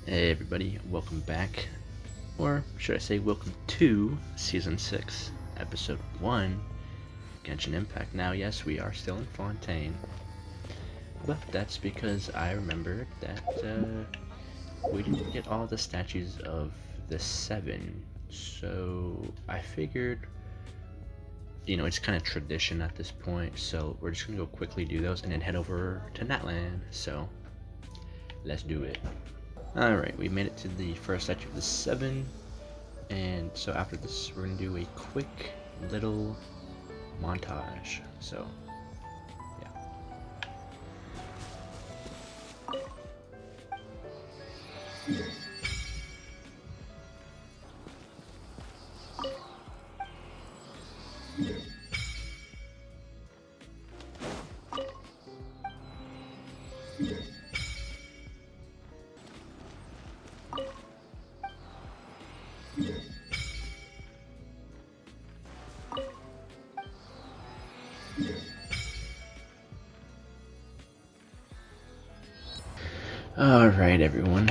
Hey everybody, welcome back, or should I say welcome to Season 6, Episode 1, Genshin Impact. Now yes, we are still in Fontaine, but that's because I remembered that we didn't get all the statues of the 7, so I figured, it's kind of tradition at this point, so we're just gonna go quickly do those and then head over to Natlan, so let's do it. Alright, we made it to the first statue of the 7, and so after this we're going to do a quick little montage, so yeah. Alright everyone,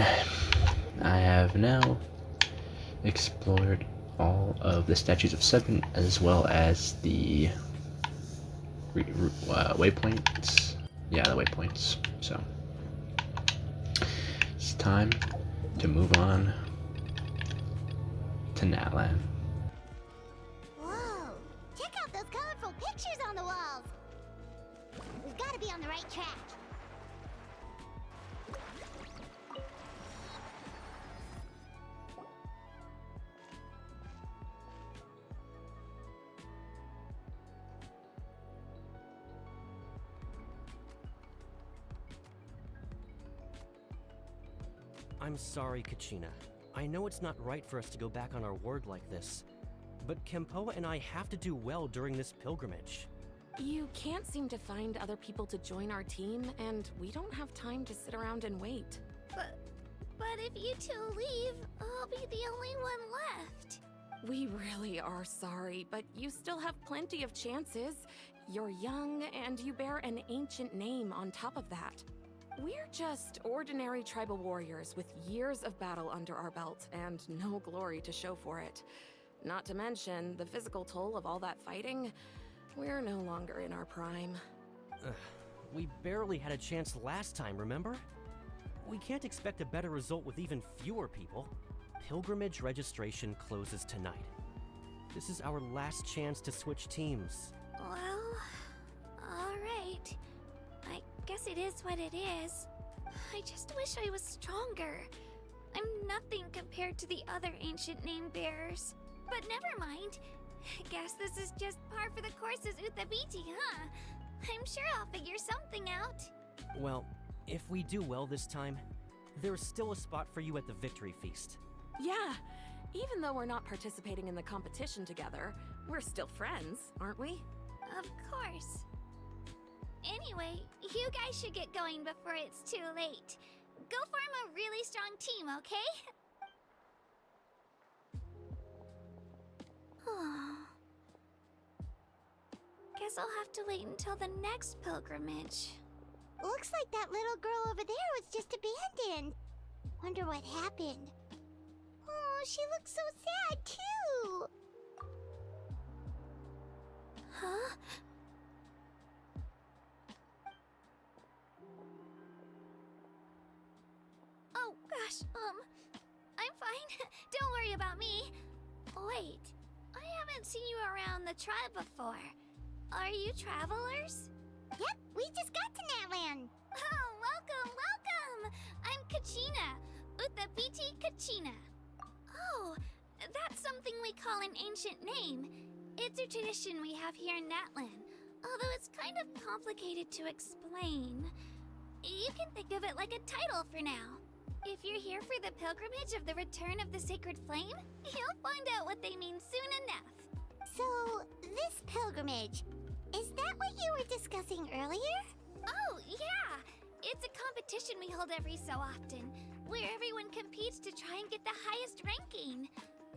I have now explored all of the statues of 7 as well as the waypoints. Yeah, the waypoints. So it's time to move on to Natlan. Whoa! Check out those colorful pictures on the walls! We've got to be on the right track. I'm sorry, Kachina. I know it's not right for us to go back on our word like this, but Kempoa and I have to do well during this pilgrimage. You can't seem to find other people to join our team, and we don't have time to sit around and wait. But if you two leave, I'll be the only one left. We really are sorry, but you still have plenty of chances. You're young, and you bear an ancient name on top of that. We're just ordinary tribal warriors with years of battle under our belt and no glory to show for it. Not to mention the physical toll of all that fighting. We're no longer in our prime. We barely had a chance last time, remember? We can't expect a better result with even fewer people. Pilgrimage registration closes tonight. This is our last chance to switch teams. Well, alright. I guess it is what it is. I just wish I was stronger. I'm nothing compared to the other ancient name bearers. But never mind. Guess this is just par for the course as Utabiti, huh? I'm sure I'll figure something out. Well, if we do well this time, there's still a spot for you at the Victory Feast. Yeah, even though we're not participating in the competition together, we're still friends, aren't we? Of course. Anyway, you guys should get going before it's too late. Go form a really strong team, okay? Guess I'll have to wait until the next pilgrimage. Looks like that little girl over there was just abandoned. Wonder what happened. Oh, she looks so sad, too. Huh? Oh, gosh, I'm fine. Don't worry about me. Wait, I haven't seen you around the tribe before. are you travelers? Yep, we just got to Natlan. Oh, welcome! I'm Kachina, Uthabiti Kachina. Oh, that's something we call an ancient name. It's a tradition we have here in Natlan, although it's kind of complicated to explain. You can think of it like a title for now. If you're here for the pilgrimage of the return of the sacred flame, you'll find out what they mean soon enough. So, this pilgrimage, is that what you were discussing earlier? Oh, yeah! It's a competition we hold every so often, where everyone competes to try and get the highest ranking.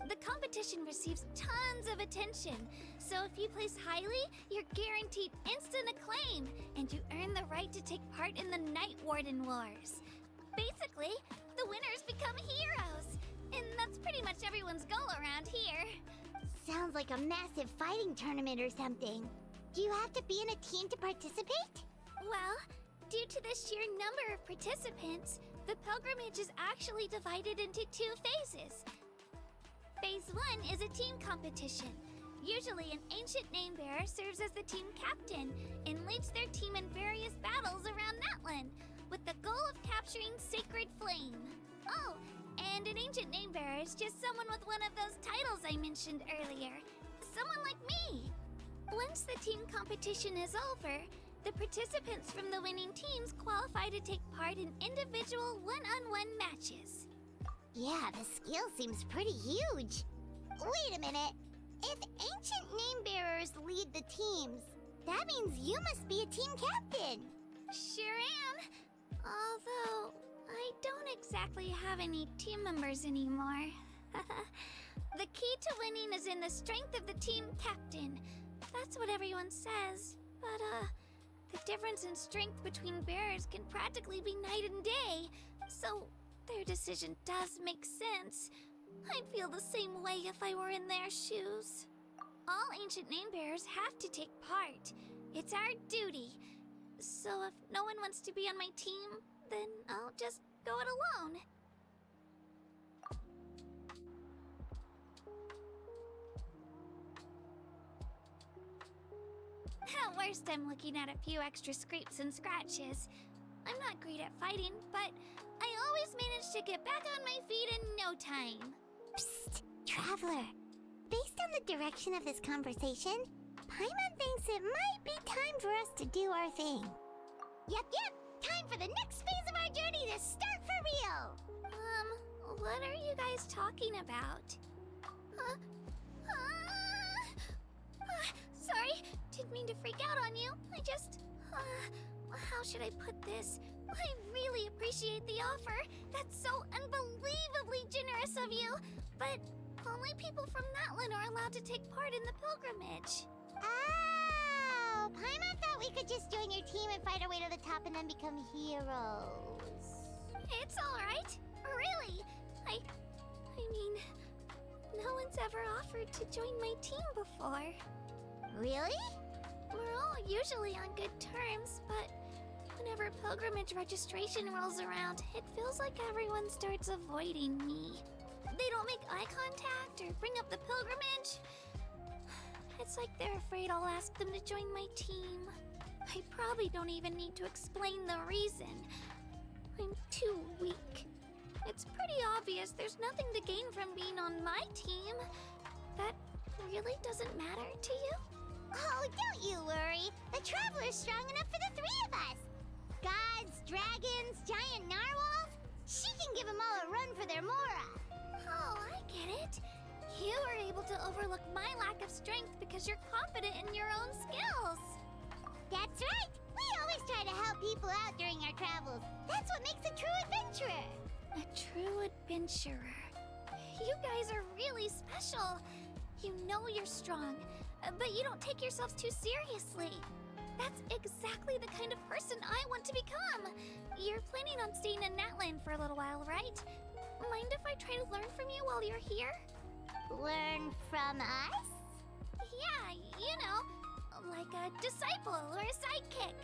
The competition receives tons of attention, so if you place highly, you're guaranteed instant acclaim, and you earn the right to take part in the Night Warden Wars. Basically, the winners become heroes, and that's pretty much everyone's goal around here. Sounds like a massive fighting tournament or something. Do you have to be in a team to participate? Well, due to the sheer number of participants, the pilgrimage is actually divided into 2 phases. Phase 1 is a team competition. Usually, an ancient name bearer serves as the team captain and leads their team in various battles around Natlan, with the goal of capturing Sacred Flame. Oh, and an ancient name bearer is just someone with one of those titles I mentioned earlier. Someone like me. Once the team competition is over, the participants from the winning teams qualify to take part in individual one-on-one matches. Yeah, the scale seems pretty huge. Wait a minute. If ancient name bearers lead the teams, that means you must be a team captain. Sure am. Although, I don't exactly have any team members anymore. The key to winning is in the strength of the team captain. That's what everyone says. But, the difference in strength between bearers can practically be night and day. So, their decision does make sense. I'd feel the same way if I were in their shoes. All ancient name bearers have to take part. It's our duty. So if no one wants to be on my team, then I'll just go it alone. At worst, I'm looking at a few extra scrapes and scratches. I'm not great at fighting, but I always manage to get back on my feet in no time. Psst, Traveler. Based on the direction of this conversation, Paimon thinks it might be time for us to do our thing. Yep, time for the next phase of our journey to start for real! What are you guys talking about? Sorry, didn't mean to freak out on you. How should I put this? I really appreciate the offer. That's so unbelievably generous of you. But only people from Natlan are allowed to take part in the pilgrimage. Oh! Paimon thought we could just join your team and fight our way to the top and then become heroes. It's alright. Really. I mean, no one's ever offered to join my team before. Really? We're all usually on good terms, but whenever pilgrimage registration rolls around, it feels like everyone starts avoiding me. They don't make eye contact or bring up the pilgrimage. It's like they're afraid I'll ask them to join my team. I probably don't even need to explain the reason. I'm too weak. It's pretty obvious there's nothing to gain from being on my team. That really doesn't matter to you? Oh, don't you worry. The Traveler's strong enough for the 3 of us. Gods, dragons, giant narwhals. She can give them all a run for their Mora. Oh, I get it. You were able to overlook my lack of strength because you're confident in your own skills. That's right. We always try to help people out during our travels. That's what makes a true adventurer. A true adventurer. You guys are really special. You know you're strong, but you don't take yourselves too seriously. That's exactly the kind of person I want to become. You're planning on staying in Natlan for a little while, right? Mind if I try to learn from you while you're here? Learn from us? Yeah, you know, like a disciple or a sidekick.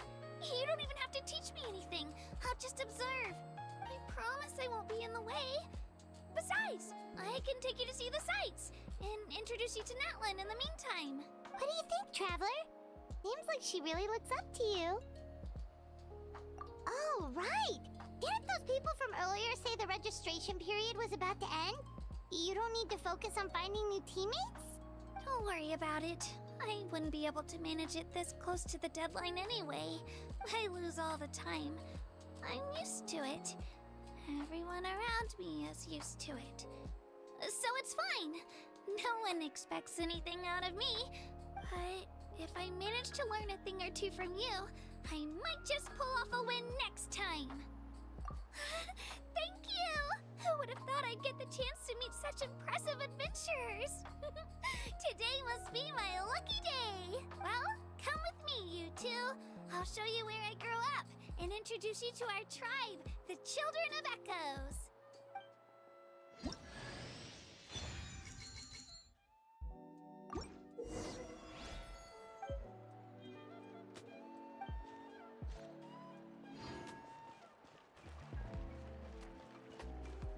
You don't even have to teach me anything. I'll just observe. I promise I won't be in the way. Besides, I can take you to see the sights and introduce you to Natlan in the meantime. What do you think, Traveler? Seems like she really looks up to you. Oh, right! Didn't those people from earlier say the registration period was about to end? You don't need to focus on finding new teammates? Don't worry about it. I wouldn't be able to manage it this close to the deadline anyway. I lose all the time. I'm used to it. Everyone around me is used to it. So it's fine. No one expects anything out of me. But if I manage to learn a thing or two from you, I might just pull off a win next time. Thank you! Who would have thought I'd get the chance to meet such impressive adventurers? Today must be my lucky day. Well, come with me, you two. I'll show you where I grew up and introduce you to our tribe, the Children of Echoes.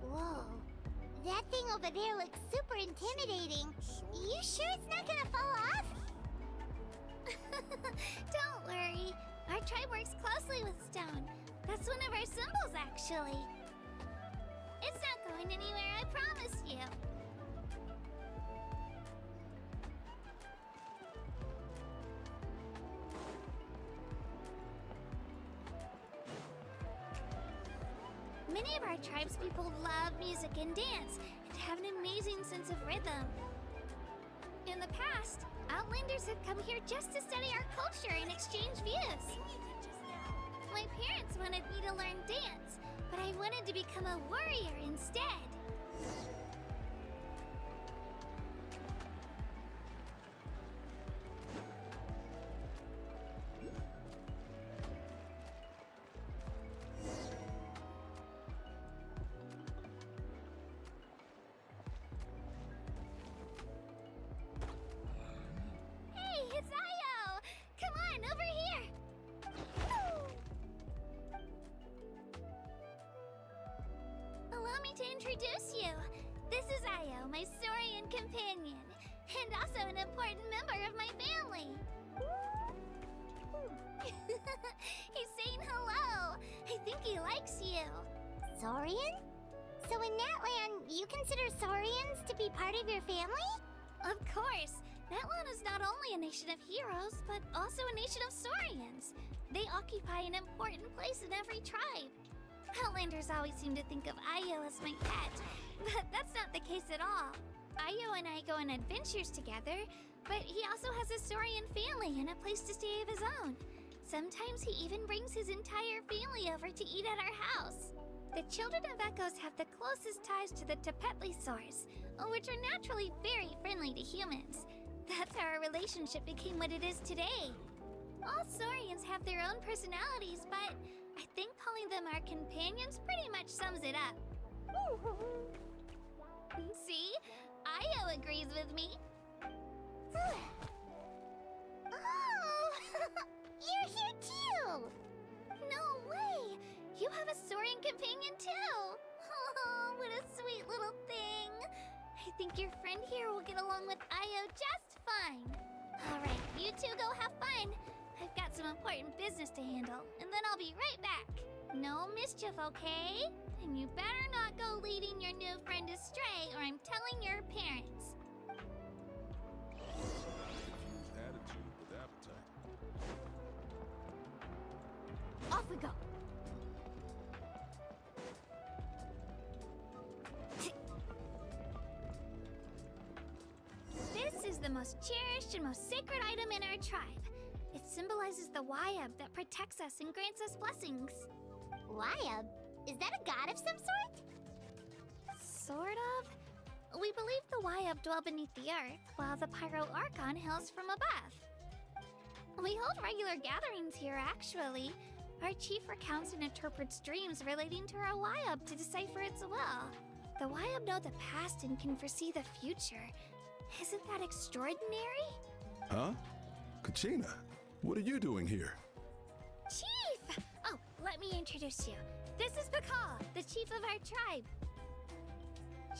Whoa. That thing over there looks super intimidating. You sure it's not gonna fall off? Don't worry. Our tribe works closely with stone. That's one of our symbols, actually. It's not going anywhere, I promise you. Many of our tribespeople love music and dance and have an amazing sense of rhythm. In the past, Outlanders have come here just to study our culture and exchange views. My parents wanted me to learn dance, but I wanted to become a warrior instead. Hey, it's Io! Come on, over here! Allow me to introduce you. This is Io, my Saurian companion, and also an important member of my family. He's saying hello. I think he likes you. Saurian? So in Natlan, you consider Saurians to be part of your family? Of course. Natlan is not only a nation of heroes, but also a nation of Saurians. They occupy an important place in every tribe. Outlanders always seem to think of Io as my pet, but that's not the case at all. Io and I go on adventures together, but he also has a Saurian family and a place to stay of his own. Sometimes he even brings his entire family over to eat at our house. The Children of Echoes have the closest ties to the Tepetlisaurs, which are naturally very friendly to humans. That's how our relationship became what it is today. All Saurians have their own personalities, but I think calling them our companions pretty much sums it up. See? Io agrees with me. Oh! You're here too! No way! You have a Saurian companion too! Oh, what a sweet little thing! I think your friend here will get along with Io just fine. Alright, you two go have fun. I've got some important business to handle, and then I'll be right back. No mischief, okay? And you better not go leading your new friend astray, or I'm telling your parents. Confused attitude with appetite. Off we go. This is the most cherished and most sacred item in our tribe. It symbolizes the Wayab that protects us and grants us blessings. Wayab? Is that a god of some sort? Sort of. We believe the Wayab dwell beneath the earth, while the Pyro Archon hails from above. We hold regular gatherings here, actually. Our chief recounts and interprets dreams relating to our Wayab to decipher its will. The Wayab know the past and can foresee the future. Isn't that extraordinary? Huh? Kachina, what are you doing here? Chief! Oh, let me introduce you. This is Bakal, the chief of our tribe.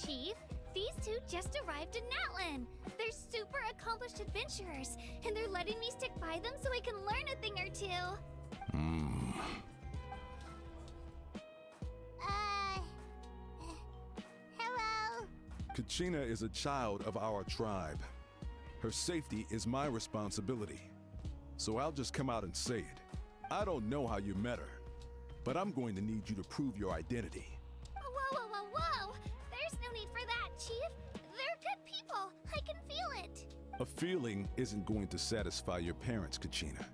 Chief, These two just arrived in Natlan. They're super accomplished adventurers, and they're letting me stick by them so I can learn a thing or two. Hello? Kachina is a child of our tribe. Her safety is my responsibility. So I'll just come out and say it. I don't know how you met her, but I'm going to need you to prove your identity. Whoa! There's no need for that, Chief. They're good people. I can feel it. A feeling isn't going to satisfy your parents, Kachina.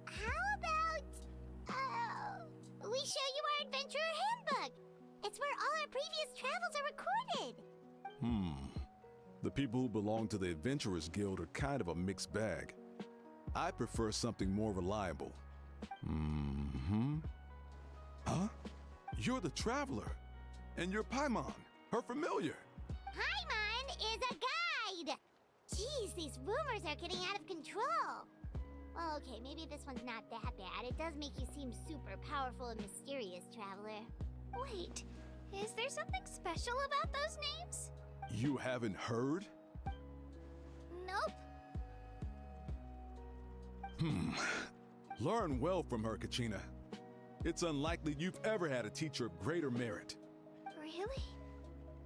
How about, we show you our adventurer handbook? It's where all our previous travels are recorded. The people who belong to the Adventurers Guild are kind of a mixed bag. I prefer something more reliable. Huh? You're the Traveler. And you're Paimon, her familiar. Paimon is a guide! Jeez, these rumors are getting out of control. Well, okay, maybe this one's not that bad. It does make you seem super powerful and mysterious, Traveler. Wait, is there something special about those names? You haven't heard? Nope. Learn well from her, Kachina. It's unlikely you've ever had a teacher of greater merit. Really?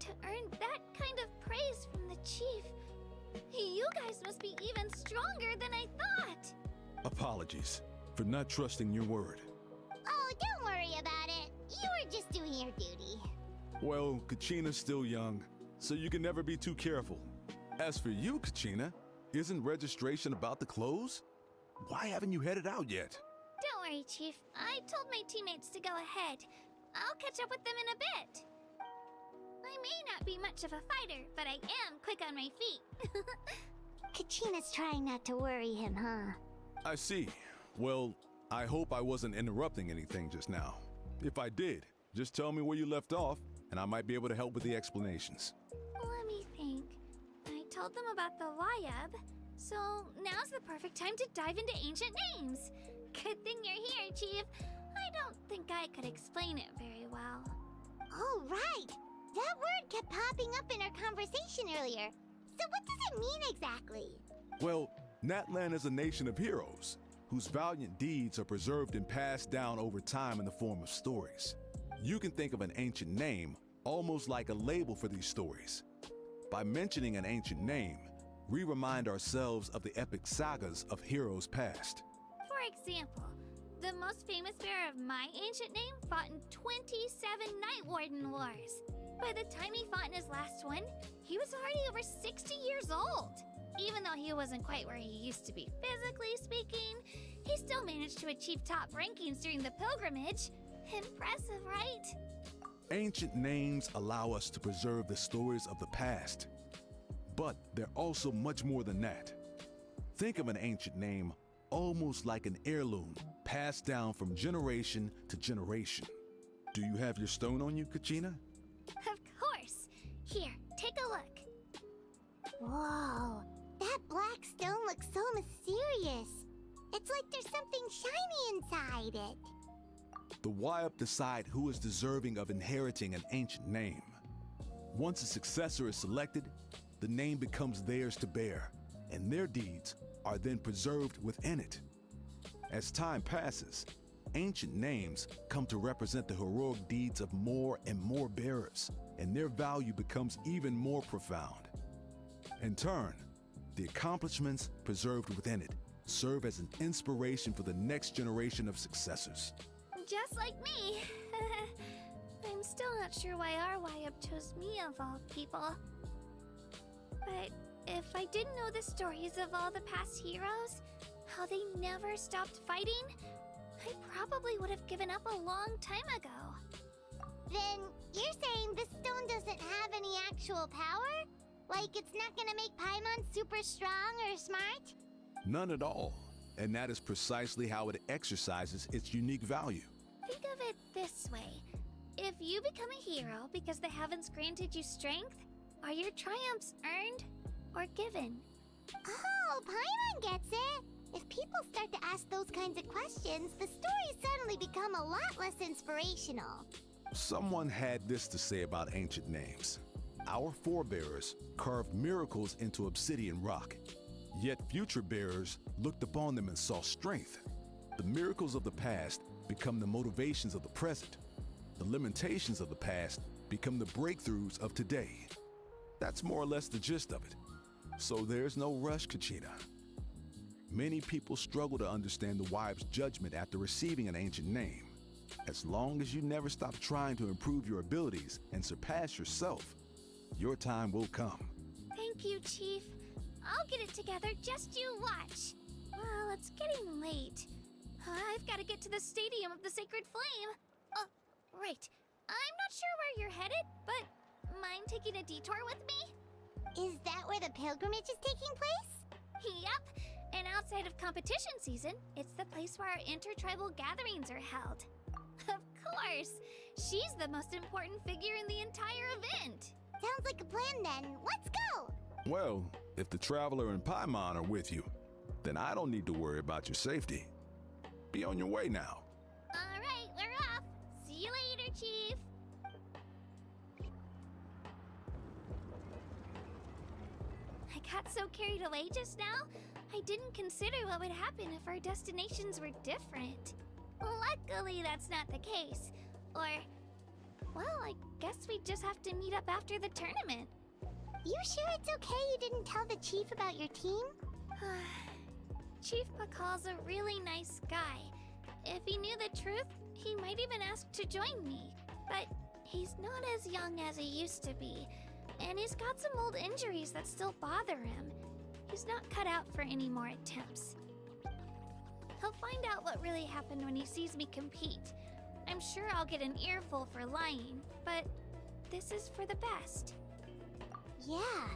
To earn that kind of praise from the Chief, you guys must be even stronger than I thought. Apologies for not trusting your word. Oh, don't worry about it. You were just doing your duty. Well, Kachina's still young, so you can never be too careful. As for you, Kachina, isn't registration about to close? Why haven't you headed out yet? Don't worry, Chief. I told my teammates to go ahead. I'll catch up with them in a bit. I may not be much of a fighter, but I am quick on my feet. Kachina's trying not to worry him, huh? I see. Well, I hope I wasn't interrupting anything just now. If I did, just tell me where you left off, and I might be able to help with the explanations. Let me think. I told them about the Wayab, so now's the perfect time to dive into ancient names. Good thing you're here, Chief. I don't think I could explain it very well. Oh, right! That word kept popping up in our conversation earlier. So what does it mean exactly? Well, Natlan is a nation of heroes, whose valiant deeds are preserved and passed down over time in the form of stories. You can think of an ancient name almost like a label for these stories. By mentioning an ancient name, we remind ourselves of the epic sagas of heroes past. For example, the most famous bearer of my ancient name fought in 27 Night Warden Wars. By the time he fought in his last one, he was already over 60 years old. Even though he wasn't quite where he used to be physically speaking, he still managed to achieve top rankings during the pilgrimage. Impressive, right? Ancient names allow us to preserve the stories of the past. But they're also much more than that. Think of an ancient name almost like an heirloom passed down from generation to generation. Do you have your stone on you, Kachina? Of course. Here, take a look. Whoa, that black stone looks so mysterious. It's like there's something shiny inside it. The Wayab decide who is deserving of inheriting an ancient name. Once a successor is selected, the name becomes theirs to bear, and their deeds are then preserved within it. As time passes, ancient names come to represent the heroic deeds of more and more bearers, and their value becomes even more profound. In turn, the accomplishments preserved within it serve as an inspiration for the next generation of successors. Just like me. I'm still not sure why our Wayab chose me of all people. But if I didn't know the stories of all the past heroes, how they never stopped fighting, I probably would have given up a long time ago. Then you're saying this stone doesn't have any actual power? Like it's not gonna make Paimon super strong or smart? None at all, and that is precisely how it exercises its unique value. Think of it this way. If you become a hero because the heavens granted you strength, are your triumphs earned or given? Oh, Paimon gets it! If people start to ask those kinds of questions, the stories suddenly become a lot less inspirational. Someone had this to say about ancient names. Our forebears carved miracles into obsidian rock, yet future bearers looked upon them and saw strength. The miracles of the past become the motivations of the present. The limitations of the past become the breakthroughs of today. That's more or less the gist of it. So there's no rush, Kachina. Many people struggle to understand the wibe's judgment after receiving an ancient name. As long as you never stop trying to improve your abilities and surpass yourself, your time will come. Thank you, Chief. I'll get it together, just you watch. Well, it's getting late. I've got to get to the Stadium of the Sacred Flame. Oh, right. I'm not sure where you're headed, but mind taking a detour with me? Is that where the pilgrimage is taking place? Yep. And outside of competition season, it's the place where our intertribal gatherings are held. Of course. She's the most important figure in the entire event. Sounds like a plan then. Let's go! Well, if the Traveler and Paimon are with you, then I don't need to worry about your safety. Be on your way now. All right, we're off. See you later, Chief. I got so carried away just now, I didn't consider what would happen if our destinations were different. Luckily, that's not the case. Or, well, I guess we just have to meet up after the tournament. You sure it's okay you didn't tell the chief about your team? Chief Pakal's a really nice guy. If he knew the truth, he might even ask to join me. But he's not as young as he used to be, and he's got some old injuries that still bother him. He's not cut out for any more attempts. He'll find out what really happened when he sees me compete. I'm sure I'll get an earful for lying, but this is for the best. Yeah,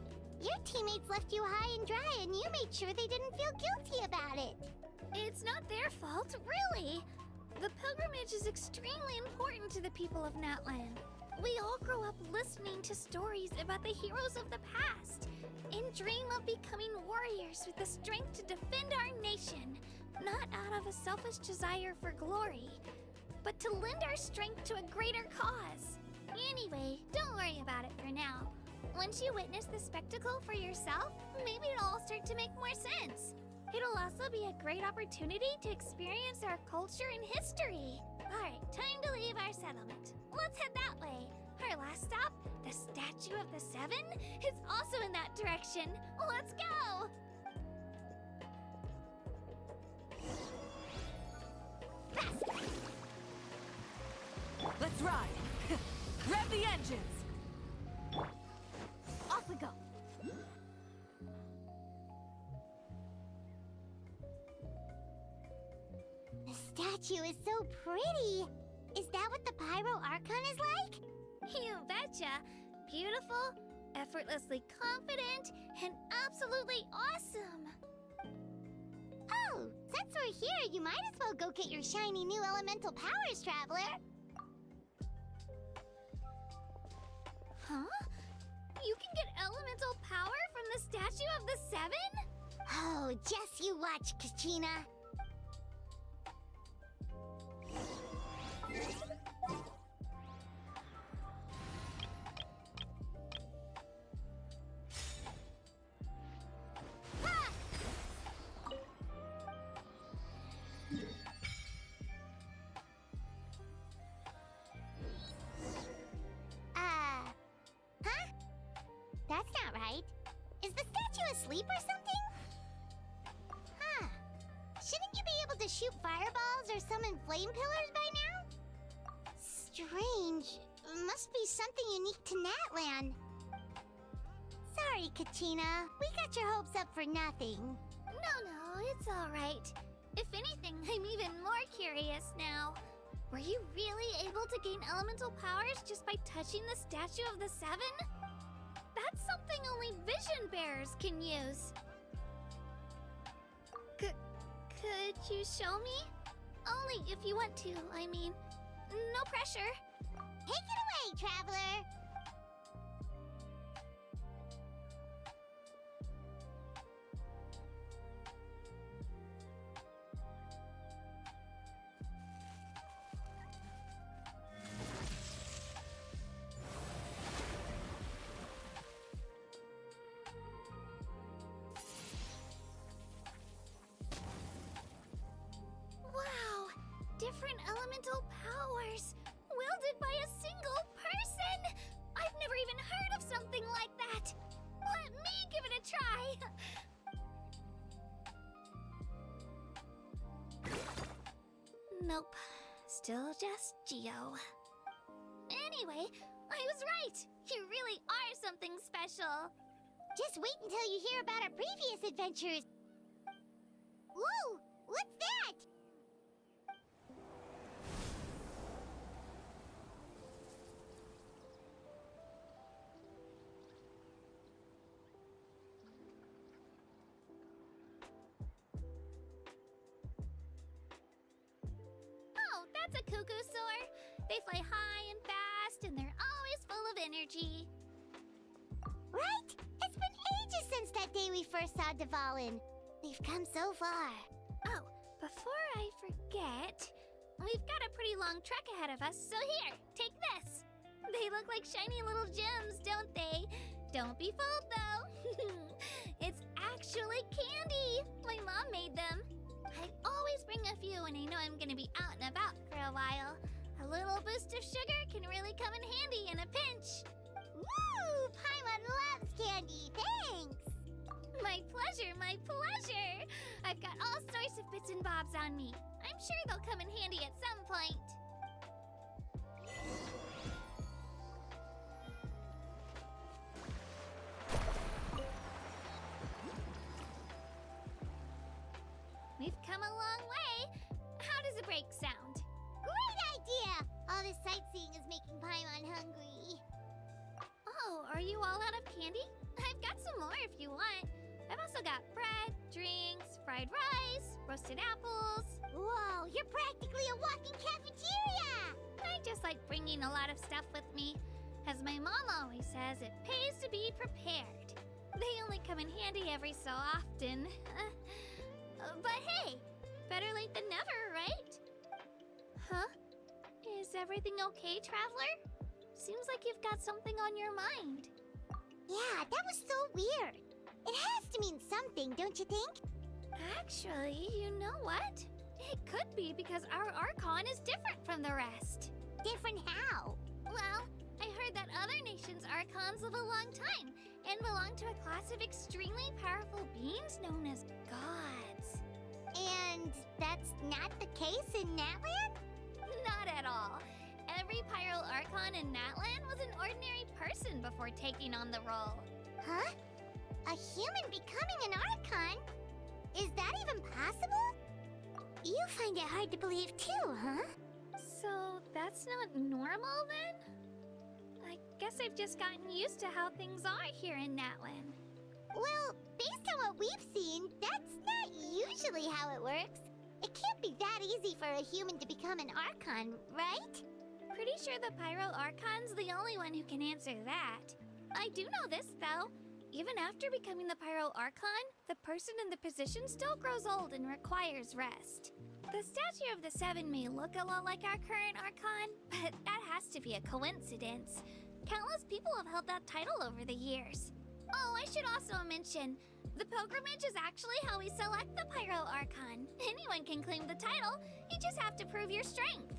your teammates left you high and dry and you made sure they didn't feel guilty about it. It's not their fault, really. The pilgrimage is extremely important to the people of Natlan. We all grow up listening to stories about the heroes of the past and dream of becoming warriors with the strength to defend our nation, not out of a selfish desire for glory, but to lend our strength to a greater cause. Anyway, don't worry about it for now. Once you witness the spectacle for yourself, maybe it'll all start to make more sense. It'll also be a great opportunity to experience our culture and history. Alright, time to leave our settlement. Let's head that way. Our last stop, the Statue of the Seven, is also in that direction. Let's go! Faster! Let's ride! Rev the engines! Off we go. The statue is so pretty. Is that what the Pyro Archon is like? You betcha. Beautiful, effortlessly confident, and absolutely awesome. Oh, since we're here, you might as well go get your shiny new elemental powers, Traveler. Huh? You can get elemental power from the Statue of the Seven? Oh, just you watch, Kachina. Huh? That's not right. Is the statue asleep or something? Huh. Shouldn't you be able to shoot fireballs or summon flame pillars by now? Strange. Must be something unique to Natlan. Sorry, Kachina. We got your hopes up for nothing. No, it's all right. If anything, I'm even more curious now. Were you really able to gain elemental powers just by touching the Statue of the Seven? That's something only vision bearers can use. Could you show me? Only if you want to, I mean. No pressure. Take it away, Traveler! Nope. Still just Geo. Anyway, I was right! You really are something special! Just wait until you hear about our previous adventures. Whoa! What's that? Oh, that's a cuckoo soar! They fly high and fast, and they're always full of energy. Right? It's been ages since that day we first saw Dvalin. We've come so far. Oh, before I forget, we've got a pretty long trek ahead of us, so here, take this. They look like shiny little gems, don't they? Don't be fooled, though. It's actually candy. My mom made them. I always bring a few when I know I'm gonna be out and about for a while. A little boost of sugar can really come in handy in a pinch. Woo! Paimon loves candy. Thanks. My pleasure, my pleasure! I've got all sorts of bits and bobs on me. I'm sure they'll come in handy at some point. We've come a long way. How does a break sound? Great idea! All this sightseeing is making Paimon hungry. Oh, are you all out of candy? I've got some more if you want. I've also got bread, drinks, fried rice, roasted apples. Whoa, you're practically a walking cafeteria! I just like bringing a lot of stuff with me. As my mom always says, it pays to be prepared. They only come in handy every so often. But hey, better late than never, right? Huh? Is everything okay, Traveler? Seems like you've got something on your mind. Yeah, that was so weird. It has to mean something, don't you think? Actually, you know what? It could be because our Archon is different from the rest. Different how? Well, I heard that other nations' Archons live a long time and belong to a class of extremely powerful beings known as gods. And that's not the case in Natlan? Not at all. Every Pyro Archon in Natlan was an ordinary person before taking on the role. Huh? A human becoming an Archon? Is that even possible? You find it hard to believe too, huh? So that's not normal then? I guess I've just gotten used to how things are here in Natlan. Well, based on what we've seen, that's not usually how it works. It can't be that easy for a human to become an Archon, right? Pretty sure the Pyro Archon's the only one who can answer that. I do know this, though. Even after becoming the Pyro Archon, the person in the position still grows old and requires rest. The statue of the Seven may look a lot like our current Archon, but that has to be a coincidence. Countless people have held that title over the years. Oh, I should also mention, the pilgrimage is actually how we select the Pyro Archon. Anyone can claim the title, you just have to prove your strength.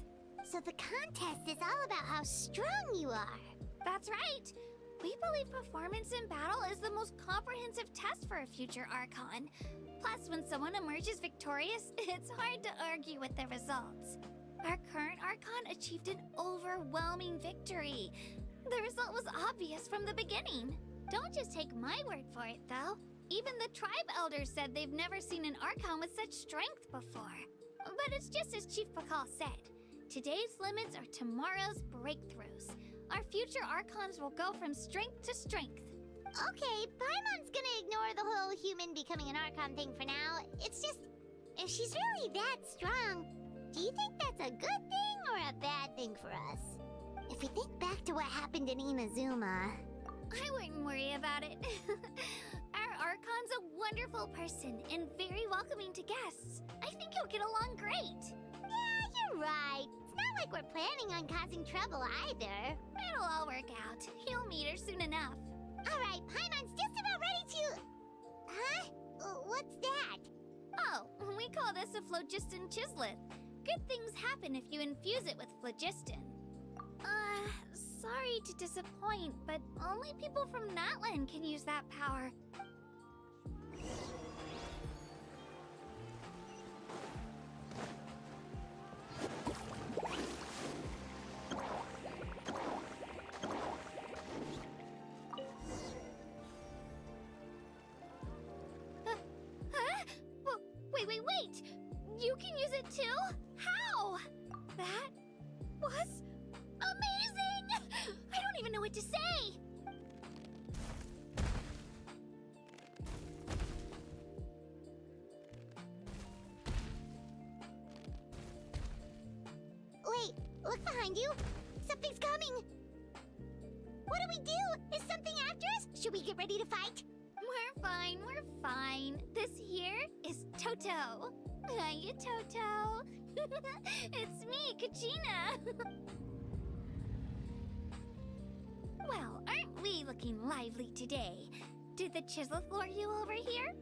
So the contest is all about how strong you are. That's right. We believe performance in battle is the most comprehensive test for a future Archon. Plus, when someone emerges victorious, it's hard to argue with the results. Our current Archon achieved an overwhelming victory. The result was obvious from the beginning. Don't just take my word for it, though. Even the tribe elders said they've never seen an Archon with such strength before. But it's just as Chief Pakal said. Today's limits are tomorrow's breakthroughs. Our future Archons will go from strength to strength. Okay, Paimon's gonna ignore the whole human becoming an Archon thing for now. It's just, if she's really that strong, do you think that's a good thing or a bad thing for us? If we think back to what happened in Inazuma... I wouldn't worry about it. Our Archon's a wonderful person and very welcoming to guests. I think you'll get along great. Yeah, you're right. It's not like we're planning on causing trouble either. It'll all work out. You'll meet her soon enough. All right, Paimon's just about ready to... Huh? What's that? Oh, we call this a phlogiston chisleth. Good things happen if you infuse it with phlogiston. Sorry to disappoint, but only people from Natlan can use that power. Wait! You can use it too? How? That was amazing! I don't even know what to say! Wait, look behind you. Something's coming. What do we do? Is something after us? Should we get ready to fight? We're fine. This here is Toto. Hiya, Toto. It's me, Kachina. Well, aren't we looking lively today? Did the chisel floor you over here?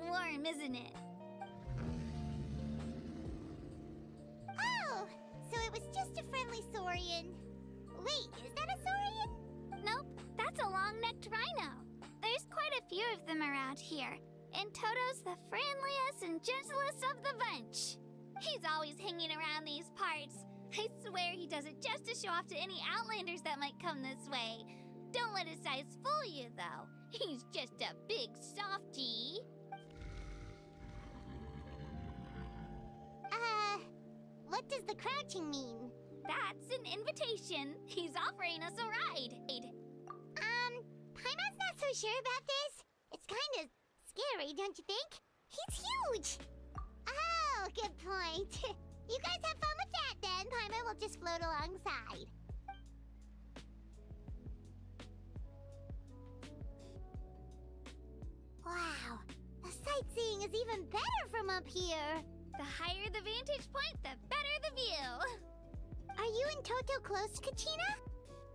Warm, isn't it? Oh, so it was just a friendly saurian. Wait, is that a saurian? Nope, that's a long-necked rhino. There's quite a few of them around here, and Toto's the friendliest and gentlest of the bunch. He's always hanging around these parts. I swear he does it just to show off to any outlanders that might come this way. Don't let his size fool you, though. He's just a big softie. What does the crouching mean? That's an invitation. He's offering us a ride. Paimon's not so sure about this. It's kind of scary, don't you think? He's huge! Oh, good point. You guys have fun with that then. Paimon will just float alongside. Wow, the sightseeing is even better from up here. The higher the vantage point, the better the view. Are you and Toto close to Kachina?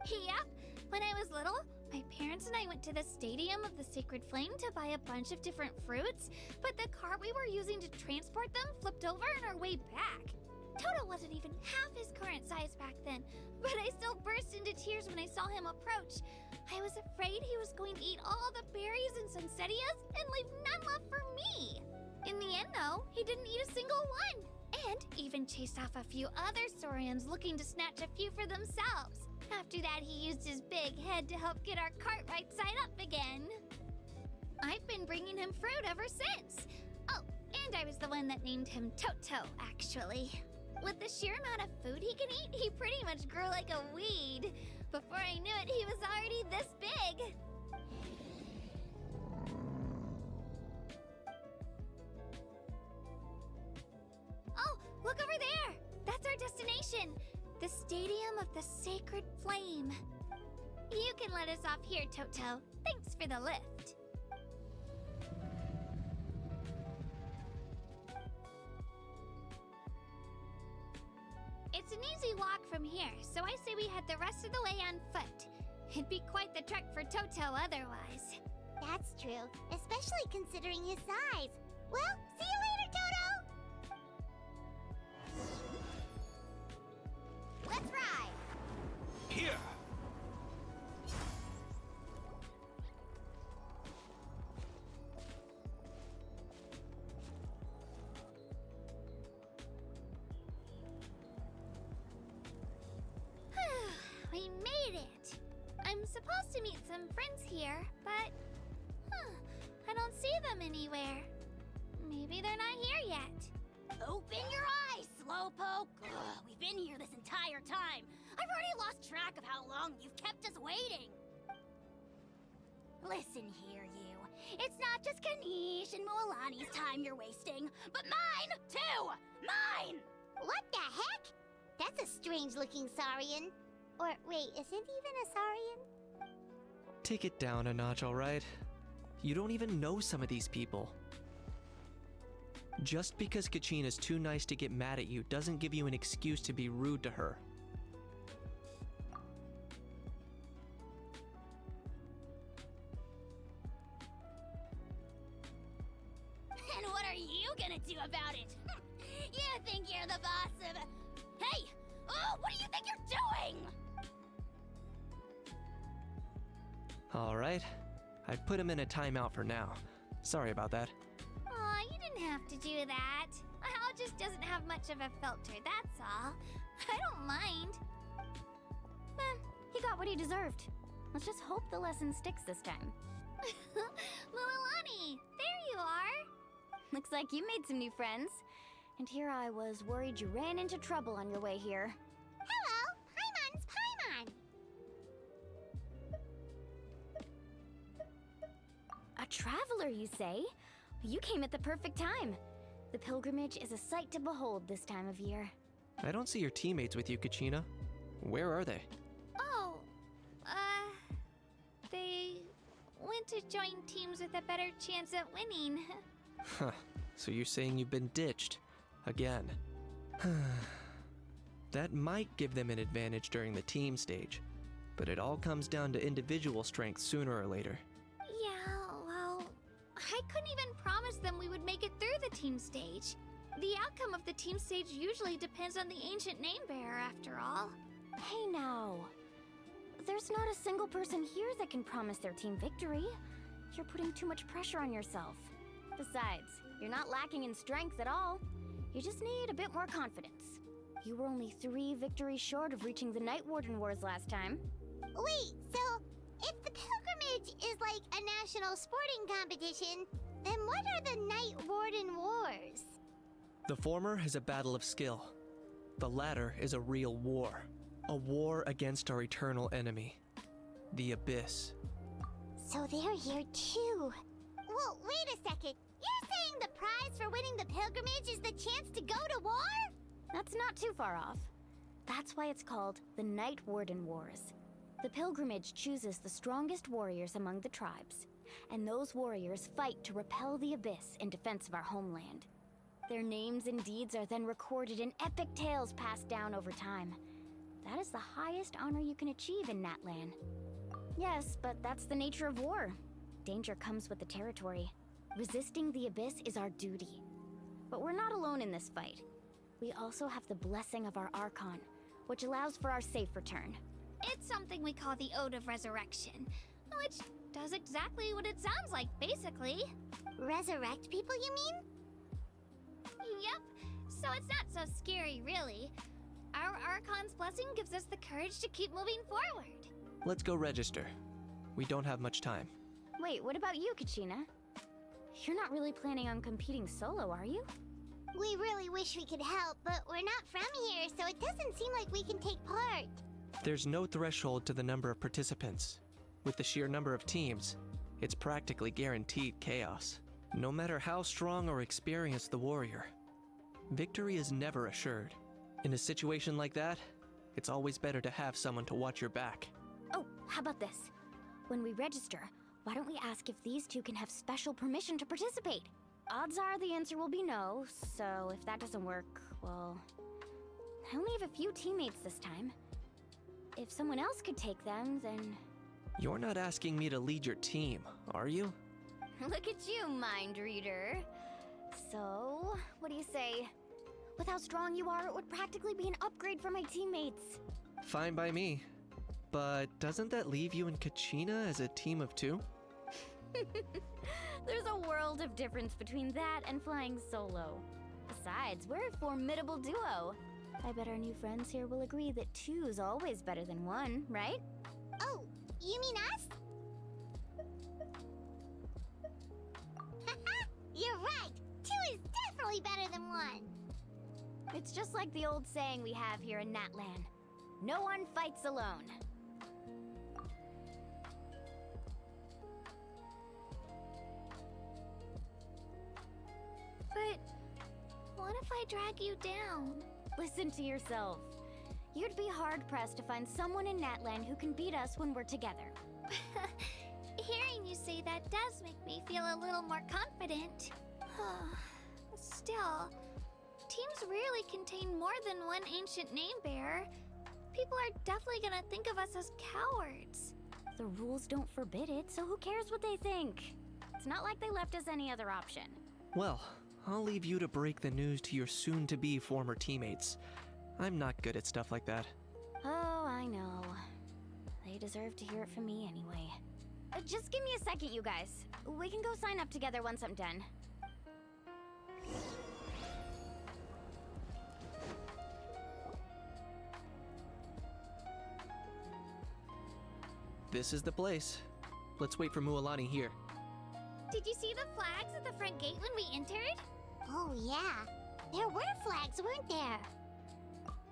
Yep. When I was little, my parents and I went to the Stadium of the Sacred Flame to buy a bunch of different fruits, but the cart we were using to transport them flipped over on our way back. Toto wasn't even half his current size back then, but I still burst into tears when I saw him approach. I was afraid he was going to eat all the berries and sunsettias and leave none left for me. In the end, though, he didn't eat a single one, and even chased off a few other saurians looking to snatch a few for themselves. After that, he used his big head to help get our cart right side up again. I've been bringing him fruit ever since. Oh, and I was the one that named him Toto, actually. With the sheer amount of food he can eat, he pretty much grew like a weed. Before I knew it, he was already this big. Oh, look over there! That's our destination! The Stadium of the Sacred Flame. You can let us off here, Toto. Thanks for the lift. It's an easy walk from here, so I say we head the rest of the way on foot. It'd be quite the trek for Toto otherwise. That's true, especially considering his size. Well, see you later, Toto! Let's ride! Here! We made it! I'm supposed to meet some friends here, but... I don't see them anywhere. Maybe they're not here yet. Open your eyes, Slowpoke! Ugh, we've been here this entire time. I've already lost track of how long you've kept us waiting. Listen here, you. It's not just Kanish and Moalani's time you're wasting, but mine, too! Mine! What the heck? That's a strange-looking saurian. Or, wait, is it even a saurian? Take it down a notch, alright? You don't even know some of these people. Just because Kachina's too nice to get mad at you doesn't give you an excuse to be rude to her. And what are you gonna do about it? You think you're the boss of... Hey! Oh, what do you think you're doing? Alright. I'd put him in a timeout for now. Sorry about that. Aw, you didn't have to do that. Hal just doesn't have much of a filter, that's all. I don't mind. He got what he deserved. Let's just hope the lesson sticks this time. Mualani, there you are. Looks like you made some new friends. And here I was worried you ran into trouble on your way here. Hello, Paimon's Paimon. A traveler, you say? You came at the perfect time. The pilgrimage is a sight to behold this time of year. I don't see your teammates with you, Kachina. Where are they? Oh, they went to join teams with a better chance at winning. Huh. So you're saying you've been ditched. Again. That might give them an advantage during the team stage, but it all comes down to individual strength sooner or later. Yeah, well, I couldn't even promise them we would make it through the team stage. The outcome of the team stage usually depends on the ancient name bearer, after all. Hey now. There's not a single person here that can promise their team victory. You're putting too much pressure on yourself. Besides, you're not lacking in strength at all. You just need a bit more confidence. You were only 3 victories short of reaching the Night Warden Wars last time. Wait, so if the pilgrimage is like a national sporting competition, then what are the Night Warden Wars? The former is a battle of skill. The latter is a real war. A war against our eternal enemy, the Abyss. So they're here too. Well, wait a second. You're saying the prize for winning the pilgrimage is the chance to go to war? That's not too far off. That's why it's called the Night Warden Wars. The pilgrimage chooses the strongest warriors among the tribes, and those warriors fight to repel the Abyss in defense of our homeland. Their names and deeds are then recorded in epic tales passed down over time. That is the highest honor you can achieve in Natlan. Yes, but that's the nature of war. Danger comes with the territory. Resisting the Abyss is our duty. But we're not alone in this fight. We also have the blessing of our Archon, which allows for our safe return. It's something we call the Ode of Resurrection, which does exactly what it sounds like, basically. Resurrect people, you mean? Yep, so it's not so scary, really. Our Archon's blessing gives us the courage to keep moving forward. Let's go register. We don't have much time. Wait, what about you, Kachina? You're not really planning on competing solo, are you? We really wish we could help, but we're not from here, so it doesn't seem like we can take part. There's no threshold to the number of participants. With the sheer number of teams, it's practically guaranteed chaos. No matter how strong or experienced the warrior, victory is never assured. In a situation like that, it's always better to have someone to watch your back. Oh, how about this? When we register, why don't we ask if these two can have special permission to participate? Odds are the answer will be no, so if that doesn't work, well... I only have a few teammates this time. If someone else could take them, then... You're not asking me to lead your team, are you? Look at you, mind reader. So, what do you say? With how strong you are, it would practically be an upgrade for my teammates. Fine by me. But doesn't that leave you and Kachina as a team of 2? There's a world of difference between that and flying solo. Besides, we're a formidable duo. I bet our new friends here will agree that 2's always better than 1, right? Oh, you mean us? You're right! 2 is definitely better than 1! It's just like the old saying we have here in Natlan. No one fights alone. But what if I drag you down? Listen to yourself. You'd be hard-pressed to find someone in Natlan who can beat us when we're together. Hearing you say that does make me feel a little more confident. Still, teams rarely contain more than one ancient name bearer. People are definitely gonna think of us as cowards. The rules don't forbid it, so who cares what they think? It's not like they left us any other option. Well, I'll leave you to break the news to your soon-to-be former teammates. I'm not good at stuff like that. Oh, I know. They deserve to hear it from me anyway. Just give me a second, you guys. We can go sign up together once I'm done. This is the place. Let's wait for Mualani here. Did you see the flags at the front gate when we entered? Oh, yeah. There were flags, weren't there?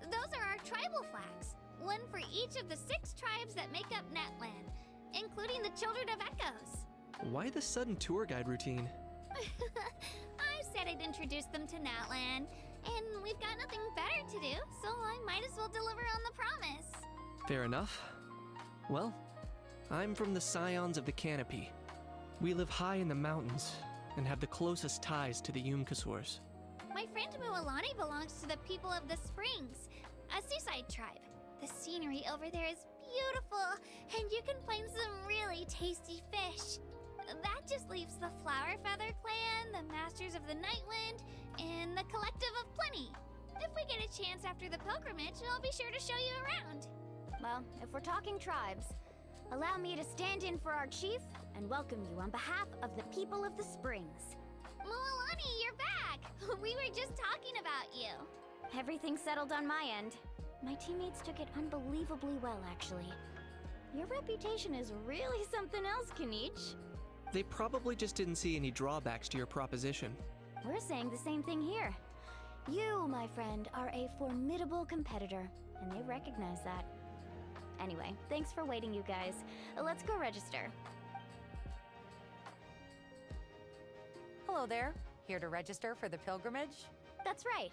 Those are our tribal flags. One for each of the 6 tribes that make up Natlan, including the Children of Echoes. Why the sudden tour guide routine? I said I'd introduce them to Natlan, and we've got nothing better to do, so I might as well deliver on the promise. Fair enough. Well, I'm from the Scions of the Canopy. We live high in the mountains and have the closest ties to the Yumkasaurs. My friend Mualani belongs to the people of the Springs, a seaside tribe. The scenery over there is beautiful, and you can find some really tasty fish. That just leaves the Flower Feather Clan, the Masters of the Nightwind, and the Collective of Plenty. If we get a chance after the pilgrimage, I'll be sure to show you around. Well, if we're talking tribes, allow me to stand in for our chief and welcome you on behalf of the people of the Springs. Mualani, you're back! We were just talking about you. Everything's settled on my end. My teammates took it unbelievably well, actually. Your reputation is really something else, Kanich. They probably just didn't see any drawbacks to your proposition. We're saying the same thing here. You, my friend, are a formidable competitor, and they recognize that. Anyway, thanks for waiting, you guys. Let's go register. Hello there. Here to register for the pilgrimage? That's right.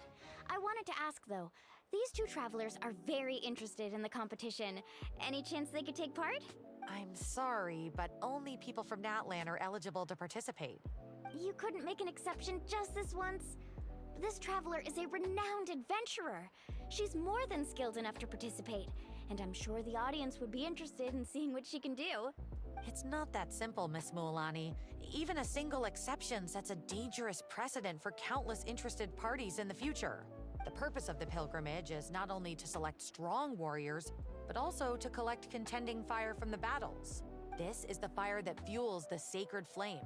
I wanted to ask, though. These 2 travelers are very interested in the competition. Any chance they could take part? I'm sorry, but only people from Natlan are eligible to participate. You couldn't make an exception just this once? This traveler is a renowned adventurer. She's more than skilled enough to participate, and I'm sure the audience would be interested in seeing what she can do. It's not that simple, Miss Mualani. Even a single exception sets a dangerous precedent for countless interested parties in the future. The purpose of the pilgrimage is not only to select strong warriors, but also to collect contending fire from the battles. This is the fire that fuels the sacred flame.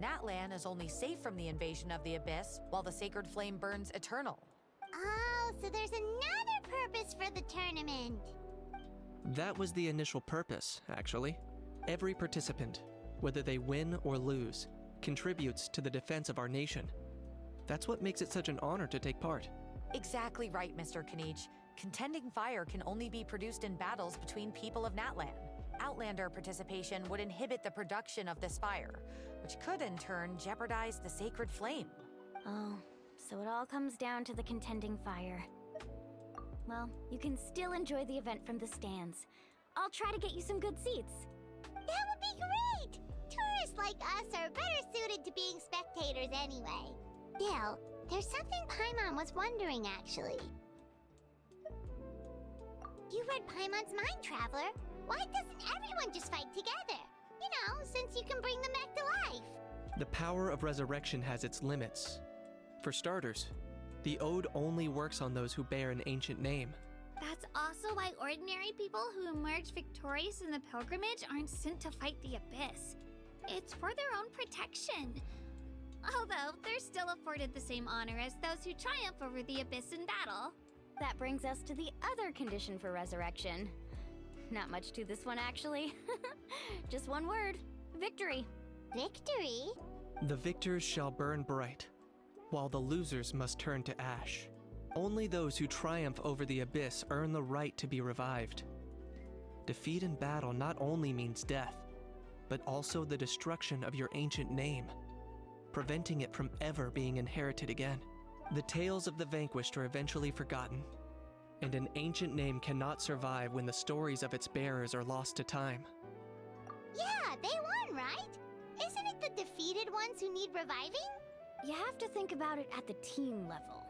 Natlan is only safe from the invasion of the Abyss, while the sacred flame burns eternal. Oh, so there's another purpose for the tournament. That was the initial purpose, actually. Every participant, whether they win or lose, contributes to the defense of our nation. That's what makes it such an honor to take part. Exactly right, Mr. Kanich. Contending fire can only be produced in battles between people of Natlan. Outlander participation would inhibit the production of this fire, which could in turn jeopardize the sacred flame. Oh, so it all comes down to the contending fire. Well, you can still enjoy the event from the stands. I'll try to get you some good seats. That would be great! Tourists like us are better suited to being spectators anyway. Still, there's something Paimon was wondering, actually. You read Paimon's mind, Traveler. Why doesn't everyone just fight together? You know, since you can bring them back to life. The power of resurrection has its limits. For starters, the ode only works on those who bear an ancient name. That's also why ordinary people who emerge victorious in the pilgrimage aren't sent to fight the Abyss. It's for their own protection. Although, they're still afforded the same honor as those who triumph over the Abyss in battle. That brings us to the other condition for resurrection. Not much to this one, actually. Just one word: victory. Victory? The victors shall burn bright, while the losers must turn to ash. Only those who triumph over the Abyss earn the right to be revived. Defeat in battle not only means death, but also the destruction of your ancient name, preventing it from ever being inherited again. The tales of the vanquished are eventually forgotten, and an ancient name cannot survive when the stories of its bearers are lost to time. Yeah, they won, right? Isn't it the defeated ones who need reviving? You have to think about it at the team level.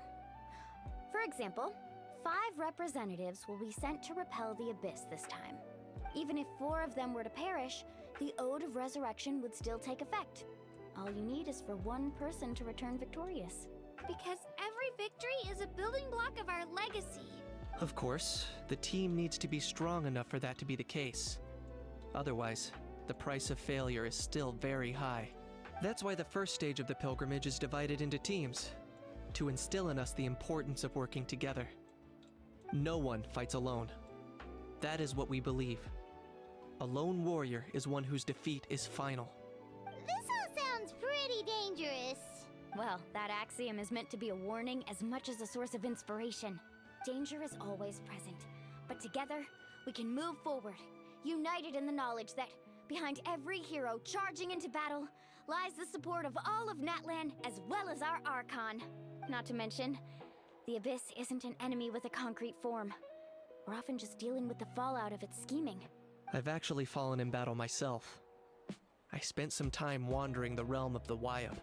For example, 5 representatives will be sent to repel the Abyss this time. Even if 4 of them were to perish, the Ode of Resurrection would still take effect. All you need is for 1 person to return victorious. Because every victory is a building block of our legacy. Of course, the team needs to be strong enough for that to be the case. Otherwise, the price of failure is still very high. That's why the first stage of the pilgrimage is divided into teams, to instill in us the importance of working together. No one fights alone. That is what we believe. A lone warrior is one whose defeat is final. This all sounds pretty dangerous. Well, that axiom is meant to be a warning as much as a source of inspiration. Danger is always present, but together, we can move forward, united in the knowledge that behind every hero charging into battle lies the support of all of Natlan as well as our Archon. Not to mention, the Abyss isn't an enemy with a concrete form. We're often just dealing with the fallout of its scheming. I've actually fallen in battle myself. I spent some time wandering the realm of the Wyab.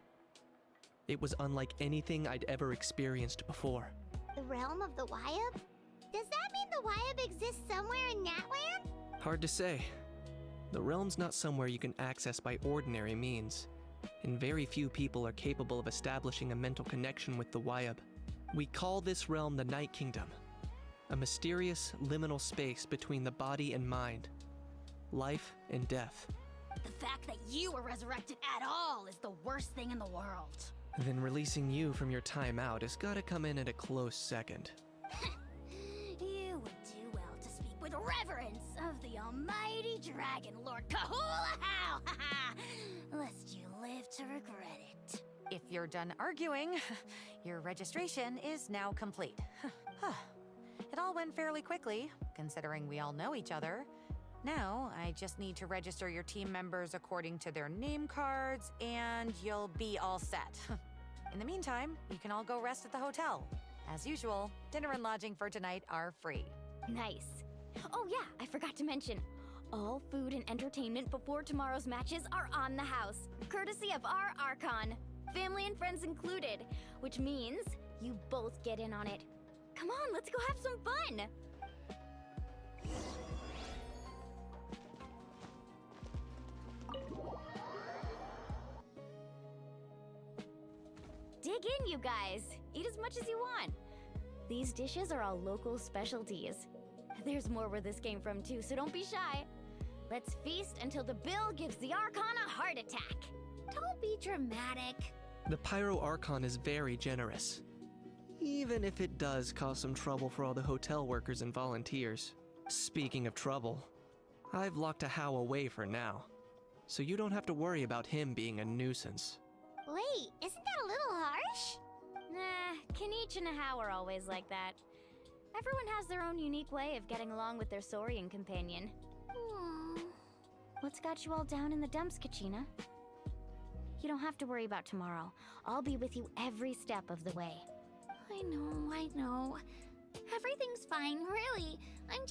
It was unlike anything I'd ever experienced before. The realm of the Wyab? Does that mean the Wyab exists somewhere in Natlan? Hard to say. The realm's not somewhere you can access by ordinary means, and very few people are capable of establishing a mental connection with the Wyab. We call this realm the Night Kingdom, a mysterious liminal space between the body and mind, life and death. The fact that you were resurrected at all is the worst thing in the world. Then releasing you from your time out has gotta come in at a close second. You would do well to speak with reverence of the almighty Dragon Lord Kahula-How, lest you live to regret it. If you're done arguing, your registration is now complete. It all went fairly quickly, considering we all know each other. Now, I just need to register your team members according to their name cards, and you'll be all set. In the meantime, you can all go rest at the hotel. As usual, dinner and lodging for tonight are free. Nice. Oh yeah, I forgot to mention, all food and entertainment before tomorrow's matches are on the house, courtesy of our Archon, family and friends included, which means you both get in on it. Come on, let's go have some fun! Dig in, you guys. Eat as much as you want. These dishes are all local specialties. There's more where this came from too, so don't be shy. Let's feast until the bill gives the Archon a heart attack. Don't be dramatic. The Pyro Archon is very generous, even if it does cause some trouble for all the hotel workers and volunteers. Speaking of trouble, I've locked a How away for now, so you don't have to worry about him being a nuisance. Wait, isn't that a little harsh? Nah, Kenichi and How are always like that. Everyone has their own unique way of getting along with their Saurian companion. What's got you all down in the dumps, Kachina? You don't have to worry about tomorrow. I'll be with you every step of the way. I know. Everything's fine, really. I'm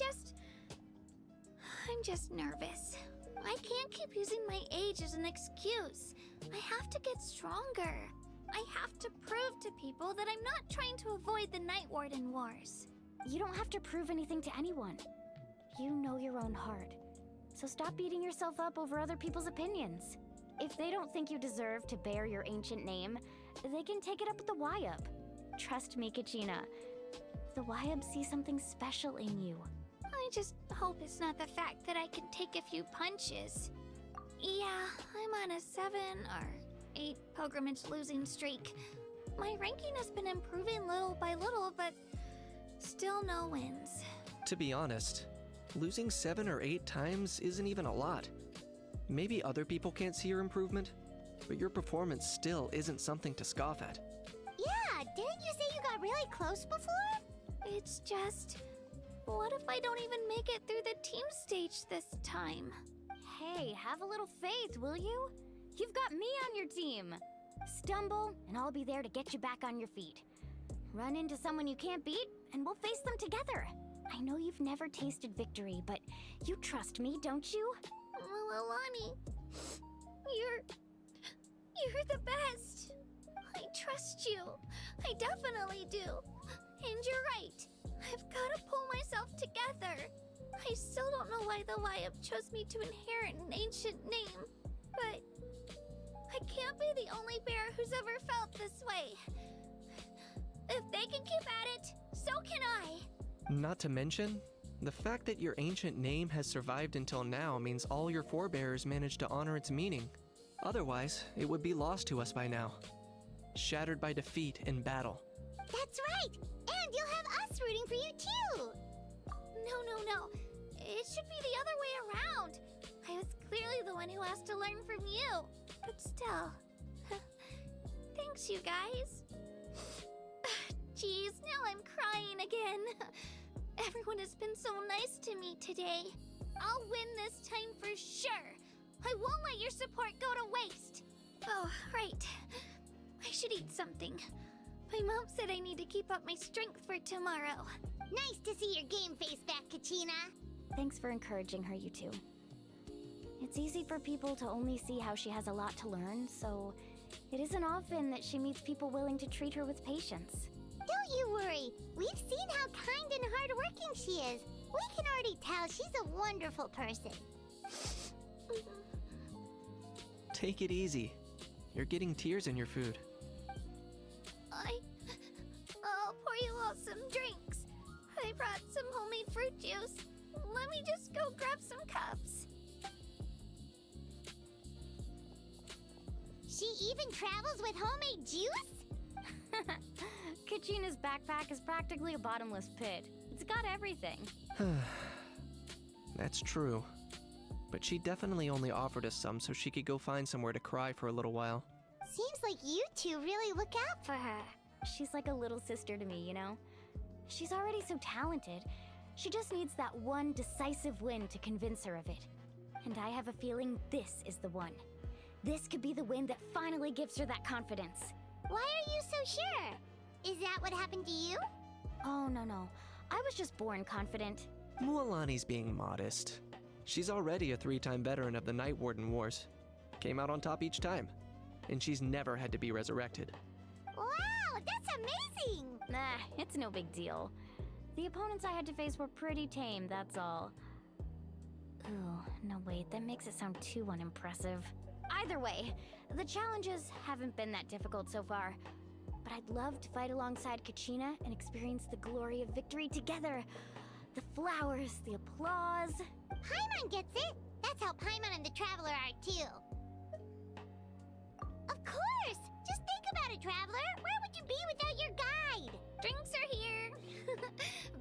just nervous. I can't keep using my age as an excuse. I have to get stronger. I have to prove to people that I'm not trying to avoid the Night Warden Wars. You don't have to prove anything to anyone. You know your own heart. So stop beating yourself up over other people's opinions. If they don't think you deserve to bear your ancient name, they can take it up with the Wyab. Trust me, Kachina. The Wyab see something special in you. I just hope it's not the fact that I can take a few punches. Yeah, I'm on a 7 or 8 pilgrimage losing streak. My ranking has been improving little by little, but still no wins. To be honest, losing 7 or 8 times isn't even a lot. Maybe other people can't see your improvement, but your performance still isn't something to scoff at. Yeah, didn't you say you got really close before? It's just, what if I don't even make it through the team stage this time? Hey, have a little faith, will you? You've got me on your team. Stumble, and I'll be there to get you back on your feet. Run into someone you can't beat, and we'll face them together. I know you've never tasted victory, but you trust me, don't you? Alani, you're the best. I trust you. I definitely do. And you're right. I've got to pull myself together. I still don't know why the Wyab chose me to inherit an ancient name, but I can't be the only bear who's ever felt this way. If they can keep at it, so can I. Not to mention, the fact that your ancient name has survived until now means all your forebears managed to honor its meaning. Otherwise, it would be lost to us by now, shattered by defeat in battle. That's right! And you'll have us rooting for you too! No. It should be the other way around. I was clearly the one who asked to learn from you. But still, Thanks, you guys. Jeez, now I'm crying again. Everyone has been so nice to me today. I'll win this time for sure. I won't let your support go to waste. Oh, right. I should eat something. My mom said I need to keep up my strength for tomorrow. Nice to see your game face back, Kachina. Thanks for encouraging her, you two. It's easy for people to only see how she has a lot to learn, so it isn't often that she meets people willing to treat her with patience. Don't you worry. We've seen how kind and hardworking she is. We can already tell she's a wonderful person. Take it easy. You're getting tears in your food. I'll pour you all some drinks. I brought some homemade fruit juice. Let me just go grab some cups. She even travels with homemade juice? Kachina's backpack is practically a bottomless pit. It's got everything. That's true. But she definitely only offered us some so she could go find somewhere to cry for a little while. Seems like you two really look out for her. She's like a little sister to me, you know? She's already so talented. She just needs that one decisive win to convince her of it. And I have a feeling this is the one. This could be the win that finally gives her that confidence. Why are you so sure? Is that what happened to you? Oh, no. I was just born confident. Mualani's being modest. She's already a 3-time veteran of the Night Warden Wars. Came out on top each time. And she's never had to be resurrected. Wow, that's amazing! Nah, it's no big deal. The opponents I had to face were pretty tame, that's all. Ooh, no wait, that makes it sound too unimpressive. Either way, the challenges haven't been that difficult so far. But I'd love to fight alongside Kachina and experience the glory of victory together. The flowers, the applause. Paimon gets it! That's how Paimon and the Traveler are too. Of course! Just think about it, Traveler! Where would you be without your guide? Drinks are here.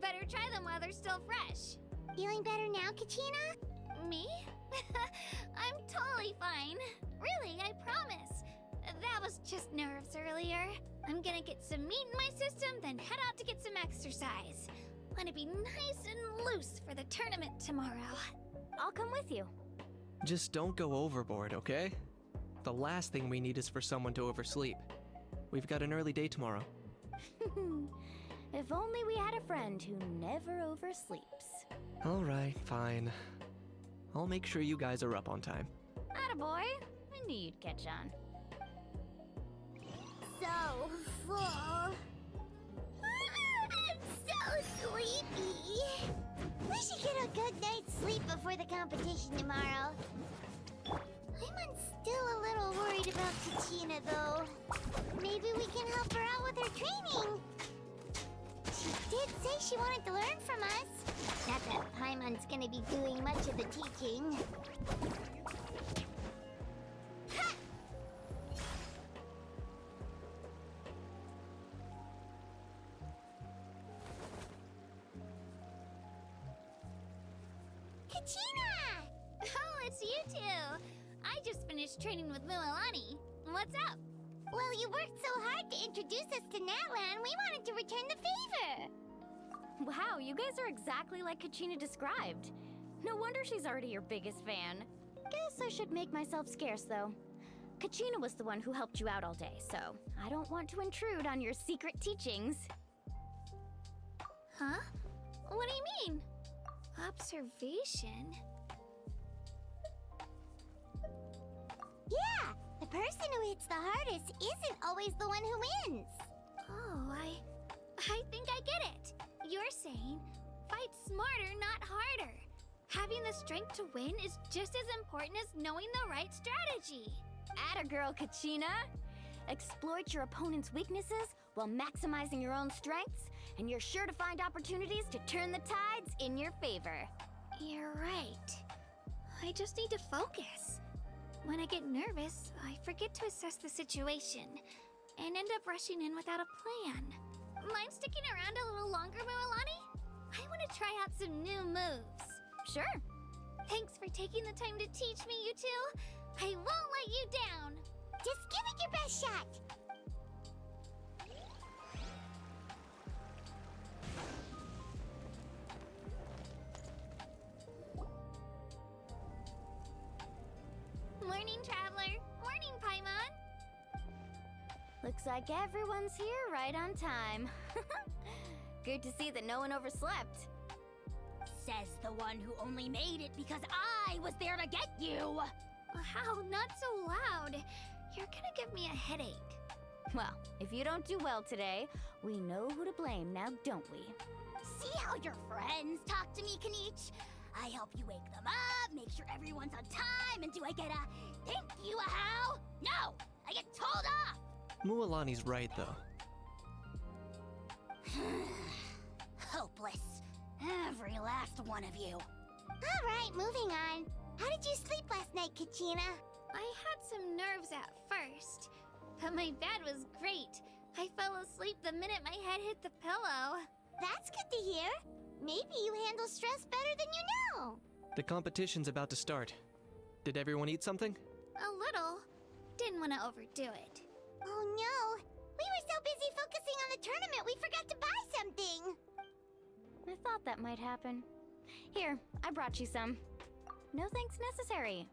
Better try them while they're still fresh. Feeling better now, Kachina? Me? I'm totally fine. Really, I promise. That was just nerves earlier. I'm gonna get some meat in my system, then head out to get some exercise. Want to be nice and loose for the tournament tomorrow. I'll come with you. Just don't go overboard, okay? The last thing we need is for someone to oversleep. We've got an early day tomorrow. If only we had a friend who never oversleeps. Alright, fine. I'll make sure you guys are up on time. Attaboy! I knew you'd catch on. So full. I'm so sleepy. We should get a good night's sleep before the competition tomorrow. I'm still a little worried about Kachina, though. Maybe we can help her out with her training. She did say she wanted to learn from us. Not that Paimon's gonna be doing much of the teaching. Ha! Kachina! Oh, it's you two. I just finished training with Mualani. What's up? Well, you worked so hard to introduce us to Natlan, we wanted to return the favor. Wow, you guys are exactly like Kachina described. No wonder she's already your biggest fan. Guess I should make myself scarce, though. Kachina was the one who helped you out all day, so I don't want to intrude on your secret teachings. Huh? What do you mean? Observation? Yeah, the person who hits the hardest isn't always the one who wins. Oh, I think I get it. You're saying, fight smarter, not harder. Having the strength to win is just as important as knowing the right strategy. Atta girl, Kachina! Exploit your opponent's weaknesses while maximizing your own strengths, and you're sure to find opportunities to turn the tides in your favor. You're right. I just need to focus. When I get nervous, I forget to assess the situation and end up rushing in without a plan. Mind sticking around a little longer, Mualani? I want to try out some new moves. Sure. Thanks for taking the time to teach me, you two. I won't let you down. Just give it your best shot. Looks like everyone's here right on time. Good to see that no one overslept. Says the one who only made it because I was there to get you! How? Not so loud. You're gonna give me a headache. Well, if you don't do well today, we know who to blame now, don't we? See how your friends talk to me, Kanich? I help you wake them up, make sure everyone's on time, and do I get a thank you, how? No! I get told off! Mualani's right, though. Hopeless. Every last one of you. Alright, moving on. How did you sleep last night, Kachina? I had some nerves at first, but my bed was great. I fell asleep the minute my head hit the pillow. That's good to hear. Maybe you handle stress better than you know. The competition's about to start. Did everyone eat something? A little. Didn't want to overdo it. Oh no! We were so busy focusing on the tournament we forgot to buy something! I thought that might happen. Here, I brought you some. No thanks necessary.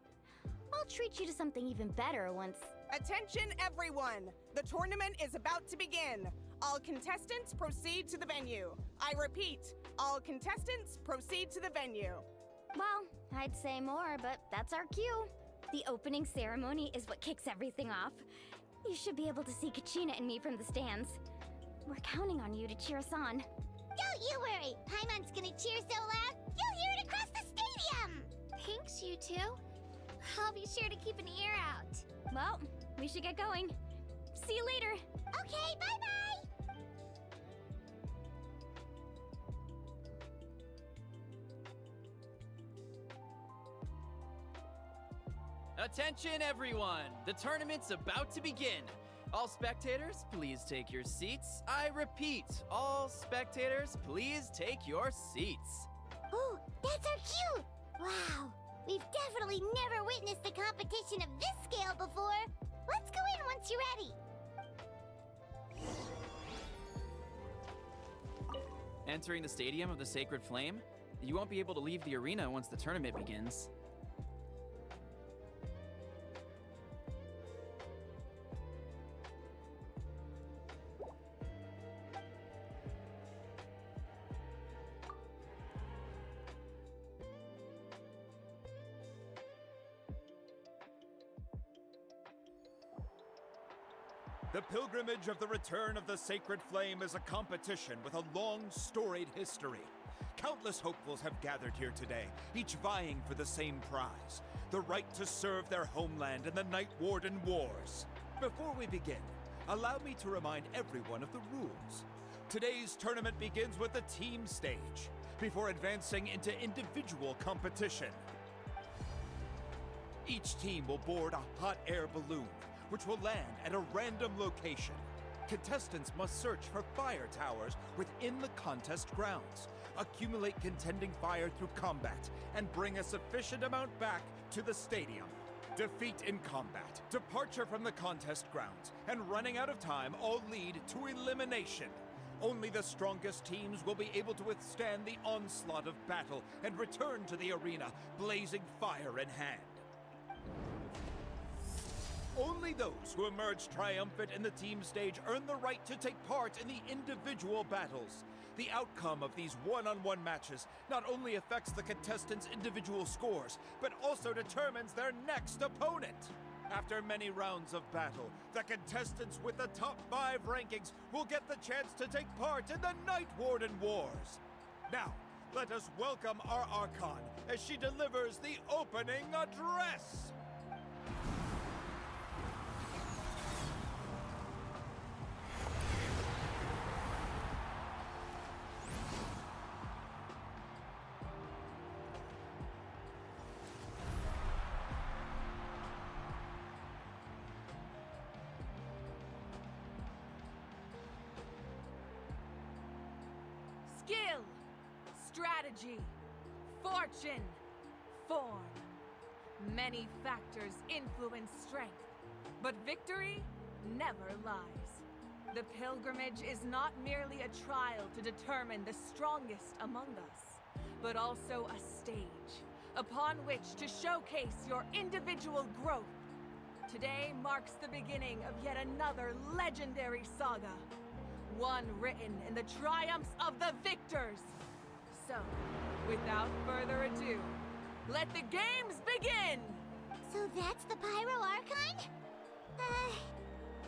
I'll treat you to something even better once... Attention everyone! The tournament is about to begin. All contestants proceed to the venue. I repeat, all contestants proceed to the venue. Well, I'd say more, but that's our cue. The opening ceremony is what kicks everything off. You should be able to see Kachina and me from the stands. We're counting on you to cheer us on. Don't you worry! Paimon's gonna cheer so loud, you'll hear it across the stadium! Thanks, you two. I'll be sure to keep an ear out. Well, we should get going. See you later. Okay, bye-bye! Attention everyone! The tournament's about to begin! All spectators, please take your seats. I repeat, all spectators, please take your seats. Ooh, that's our cue! Wow, we've definitely never witnessed a competition of this scale before. Let's go in once you're ready. Entering the Stadium of the Sacred Flame, you won't be able to leave the arena once the tournament begins. The pilgrimage of the return of the Sacred Flame is a competition with a long, storied history. Countless hopefuls have gathered here today, each vying for the same prize, the right to serve their homeland in the Night Warden Wars. Before we begin, allow me to remind everyone of the rules. Today's tournament begins with the team stage, before advancing into individual competition. Each team will board a hot air balloon, which will land at a random location. Contestants must search for fire towers within the contest grounds, accumulate contending fire through combat, and bring a sufficient amount back to the stadium. Defeat in combat, departure from the contest grounds, and running out of time all lead to elimination. Only the strongest teams will be able to withstand the onslaught of battle and return to the arena, blazing fire in hand. Only those who emerge triumphant in the team stage earn the right to take part in the individual battles. The outcome of these one-on-one matches not only affects the contestants' individual scores, but also determines their next opponent. After many rounds of battle, the contestants with the top 5 rankings will get the chance to take part in the Night Warden Wars. Now, let us welcome our Archon as she delivers the opening address. Skill, strategy, fortune, form. Many factors influence strength, but victory never lies. The pilgrimage is not merely a trial to determine the strongest among us, but also a stage upon which to showcase your individual growth. Today marks the beginning of yet another legendary saga. One written in the triumphs of the victors. So, without further ado, let the games begin! So that's the Pyro Archon?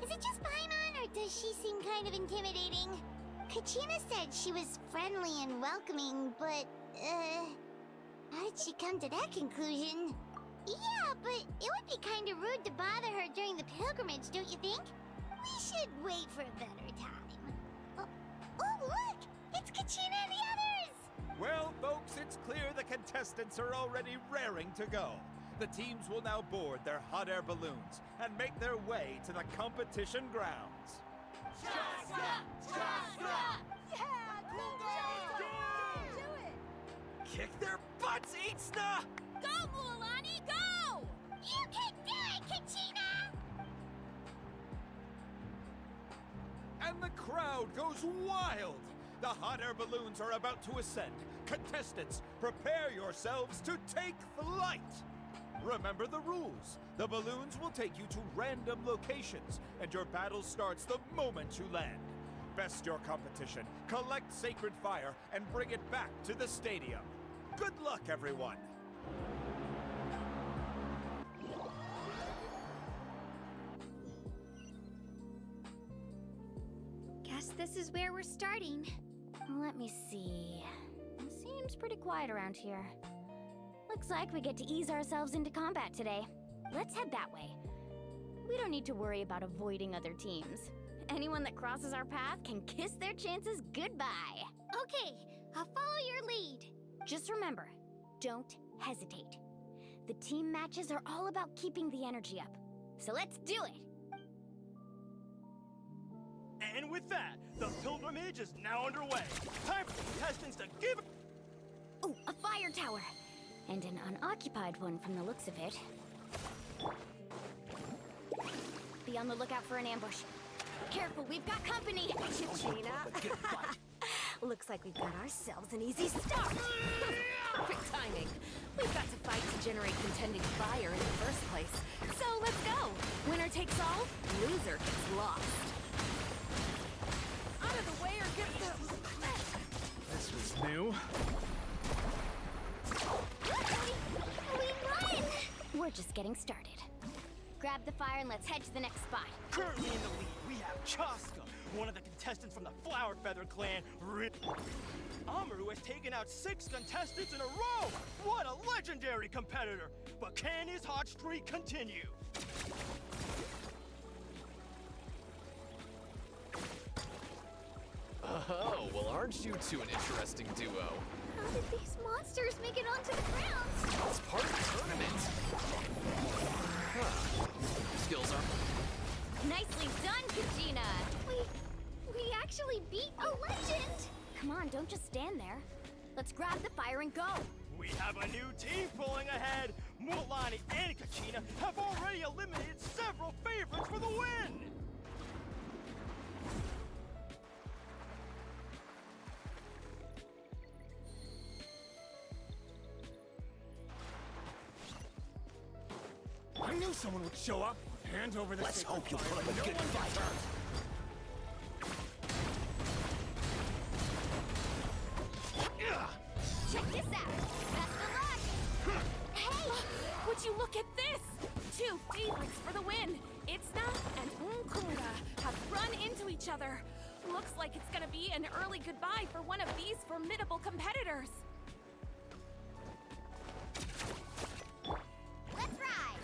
Is it just Paimon, or does she seem kind of intimidating? Kachina said she was friendly and welcoming, but, how did she come to that conclusion? Yeah, but it would be kind of rude to bother her during the pilgrimage, don't you think? We should wait for a better time. Oh, look! It's Kachina and the others! Well, folks, it's clear the contestants are already raring to go. The teams will now board their hot air balloons and make their way to the competition grounds. Chaska! Chaska! Yeah! Go! Do it! Kick their butts, Itzna! Go, Mualani, go! You can do it, Kachina! And the crowd goes wild! The hot air balloons are about to ascend. Contestants, prepare yourselves to take flight! Remember the rules. The balloons will take you to random locations, and your battle starts the moment you land. Best your competition, collect sacred fire, and bring it back to the stadium. Good luck, everyone! Guess this is where we're starting. Let me see. Seems pretty quiet around here. Looks like we get to ease ourselves into combat today. Let's head that way. We don't need to worry about avoiding other teams. Anyone that crosses our path can kiss their chances goodbye. Okay, I'll follow your lead. Just remember, don't hesitate. The team matches are all about keeping the energy up. So let's do it! And with that, the pilgrimage is now underway. Time for the contestants to give... Oh, a fire tower! And an unoccupied one from the looks of it. Be on the lookout for an ambush. Careful, we've got company! Gina. Looks like we've got ourselves an easy start. Perfect timing. We've got to fight to generate contending fire in the first place. So let's go. Winner takes all, loser gets lost. Out of the way or get the... This was new. We run! We're just getting started. Grab the fire and let's head to the next spot. Currently in the lead, we have Chaska, one of the contestants from the Flower Feather clan. Amaru has taken out 6 contestants in a row! What a legendary competitor! But can his hot streak continue? Oh, well, aren't you two an interesting duo? How did these monsters make it onto the grounds? It's part of the tournament. Huh. Skills are... Nicely done, Kachina! We actually beat a legend! Come on, don't just stand there. Let's grab the fire and go! We have a new team pulling ahead! Mualani and Kachina have already eliminated several favorites for the win! I knew someone would show up. Hand over the Let's sacred hope you'll fire. put up a good fight. Check this out! Best of luck! Hey, would you look at this? 2 favorites for the win. Itzna and Unkunga have run into each other. Looks like it's gonna be an early goodbye for one of these formidable competitors. Let's ride!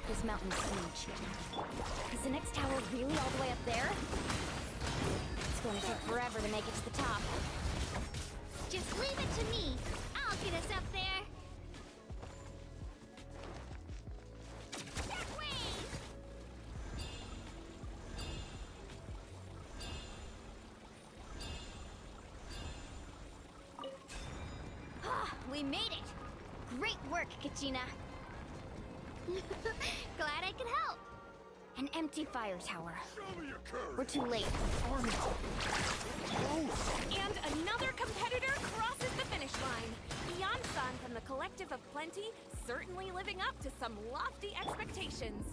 This mountain is huge. Is the next tower really all the way up there? It's going to take forever to make it to the top. Just leave it to me. I'll get us up there. That way! Ah, we made it! Great work, Kachina! Glad I could help. An empty fire tower. Show me your courage. We're too late. And another competitor crosses the finish line. Sun from the Collective of Plenty, certainly living up to some lofty expectations.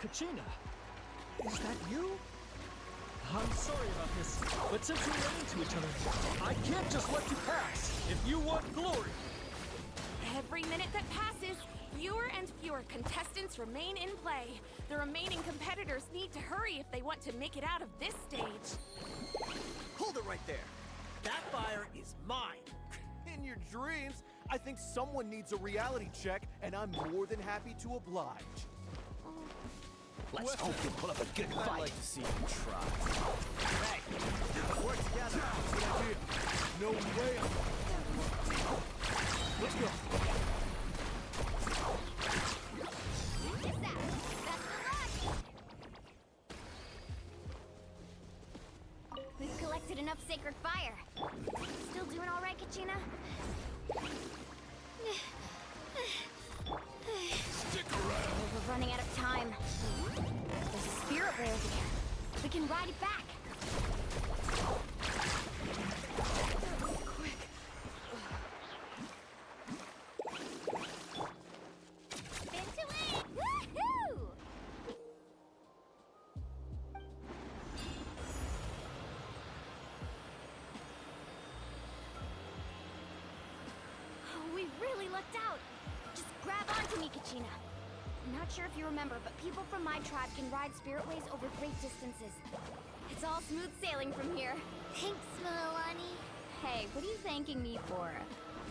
Kachina, is that you? I'm sorry about this, but since we ran into each other, I can't just let you pass if you want glory. Every minute that passes, fewer and fewer contestants remain in play. The remaining competitors need to hurry if they want to make it out of this stage. Hold it right there. That fire is mine. In your dreams, I think someone needs a reality check, and I'm more than happy to oblige. Let's hope you put up a good fight. I'd like to see you try. Hey, work together. Good idea. No way. Let's go. We've collected enough sacred fire. Still doing all right, Kachina? Stick around. We're running out of time. There's a spirit ray over there. We can ride it back. Quick. Spin to win! Woohoo! Oh, we really lucked out. Just grab onto me, Kachina. I'm not sure if you remember, but people from my tribe can ride spiritways over great distances. It's all smooth sailing from here. Thanks, Milani. Hey, what are you thanking me for?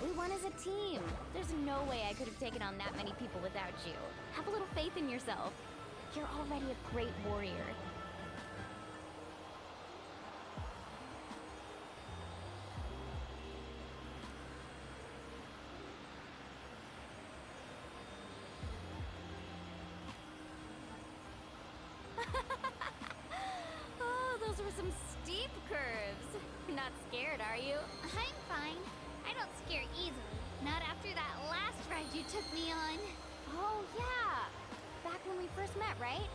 We won as a team. There's no way I could have taken on that many people without you. Have a little faith in yourself. You're already a great warrior. Oh, those were some steep curves. Not scared, are you? I'm fine. I don't scare easily. Not after that last ride you took me on. Oh, yeah. Back when we first met, right?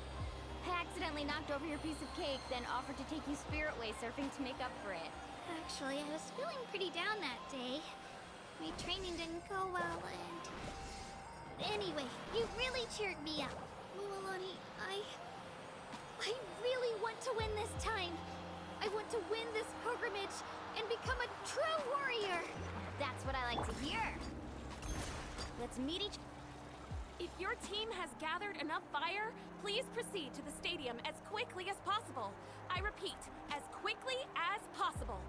I accidentally knocked over your piece of cake, then offered to take you spiritway surfing to make up for it. Actually, I was feeling pretty down that day. My training didn't go well, and... Anyway, you really cheered me up. Milani, I really want to win this time. I want to win this pilgrimage and become a true warrior. That's what I like to hear. Let's meet each... If your team has gathered enough fire, please proceed to the stadium as quickly as possible. I repeat, as quickly as possible.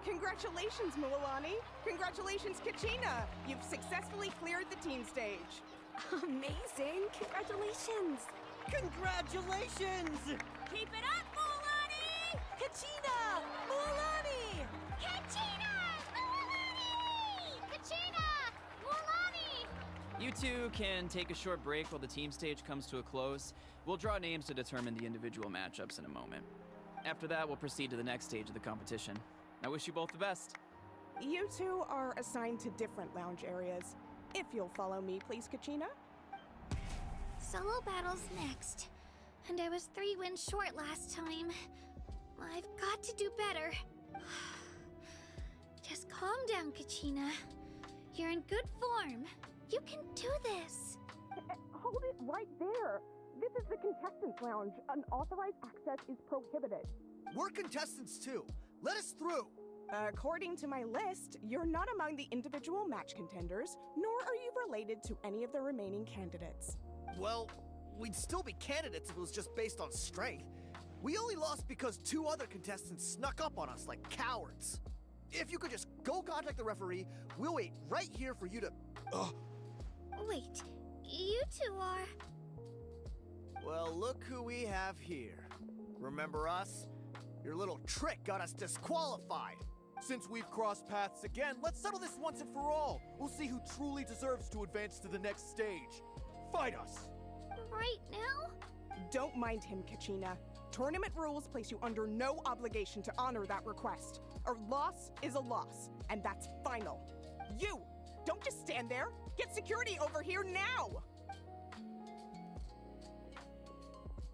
Congratulations, Milani. Congratulations, Kachina. You've successfully cleared the team stage. Amazing. Congratulations. Congratulations! Keep it up, Milani! Kachina! Milani! Kachina! Milani! Kachina! Milani! You two can take a short break while the team stage comes to a close. We'll draw names to determine the individual matchups in a moment. After that, we'll proceed to the next stage of the competition. I wish you both the best. You two are assigned to different lounge areas. If you'll follow me, please, Kachina. Solo battle's next. And I was 3 wins short last time. I've got to do better. Just calm down, Kachina. You're in good form. You can do this. Hold it right there. This is the contestants' lounge. Unauthorized access is prohibited. We're contestants too. Let us through. According to my list, you're not among the individual match contenders, nor are you related to any of the remaining candidates. Well, we'd still be candidates if it was just based on strength. We only lost because 2 other contestants snuck up on us like cowards. If you could just go contact the referee, we'll wait right here for you to... Wait, you two are... Well, look who we have here. Remember us? Your little trick got us disqualified. Since we've crossed paths again, let's settle this once and for all. We'll see who truly deserves to advance to the next stage. Fight us! Right now? Don't mind him, Kachina. Tournament rules place you under no obligation to honor that request. A loss is a loss, and that's final. You! Don't just stand there! Get security over here now!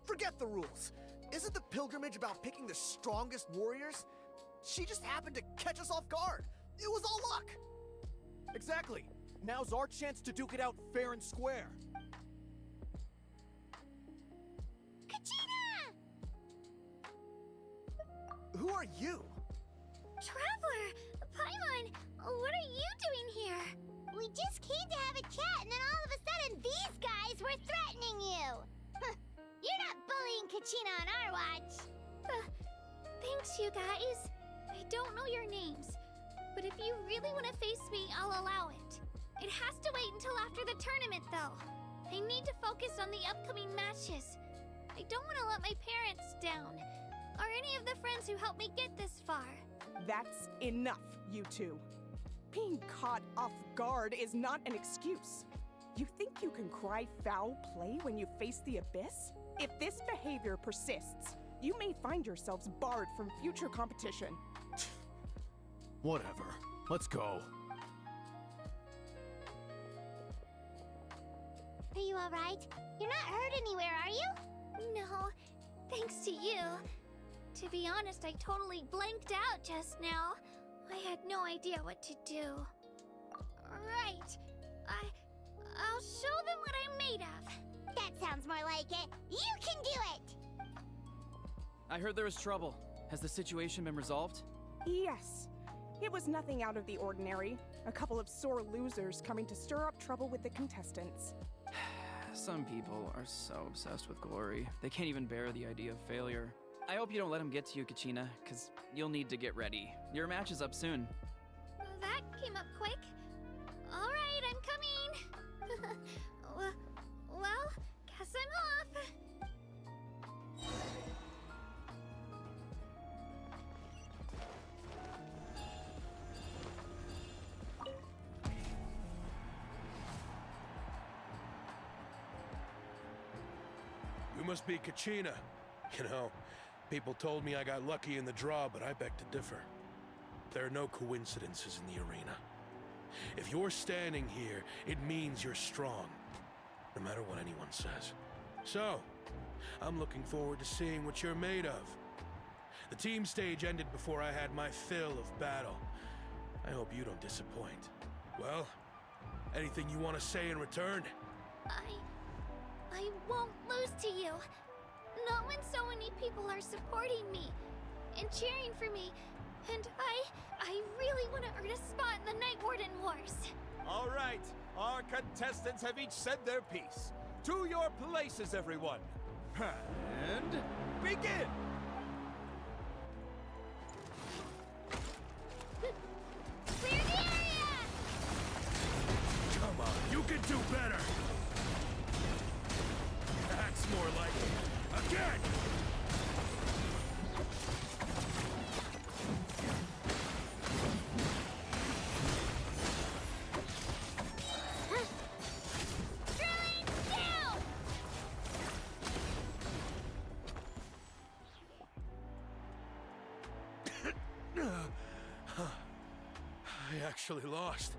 Forget the rules. Isn't the pilgrimage about picking the strongest warriors? She just happened to catch us off guard. It was all luck. Exactly. Now's our chance to duke it out fair and square. Kachina! Who are you? Traveler! Paimon! What are you doing here? We just came to have a chat, and then all of a sudden these guys were threatening you. Huh. You're not bullying Kachina on our watch. Thanks, you guys. I don't know your names, but if you really want to face me, I'll allow it. It has to wait until after the tournament, though. I need to focus on the upcoming matches. I don't want to let my parents down, or any of the friends who helped me get this far. That's enough, you two. Being caught off guard is not an excuse. You think you can cry foul play when you face the abyss? If this behavior persists, you may find yourselves barred from future competition. Whatever. Let's go. Are you alright? You're not hurt anywhere, are you? No, thanks to you. To be honest, I totally blanked out just now. I had no idea what to do. Right. I'll show them what I'm made of. That sounds more like it. You can do it! I heard there was trouble. Has the situation been resolved? Yes. It was nothing out of the ordinary. A couple of sore losers coming to stir up trouble with the contestants. Some people are so obsessed with glory, they can't even bear the idea of failure. I hope you don't let him get to you, Kachina, because you'll need to get ready. Your match is up soon. That came up quick. All right, I'm coming. Well, guess I'm off. You must be Kachina. You know, people told me I got lucky in the draw, but I beg to differ. There are no coincidences in the arena. If you're standing here, it means you're strong, no matter what anyone says. So, I'm looking forward to seeing what you're made of. The team stage ended before I had my fill of battle. I hope you don't disappoint. Well, anything you want to say in return? I won't lose to you. Not when so many people are supporting me and cheering for me. And I really want to earn a spot in the Night Warden Wars. All right, our contestants have each said their piece. To your places, everyone. And begin! Clear the area! Come on, you can do better! That's more like it. Again! I actually lost.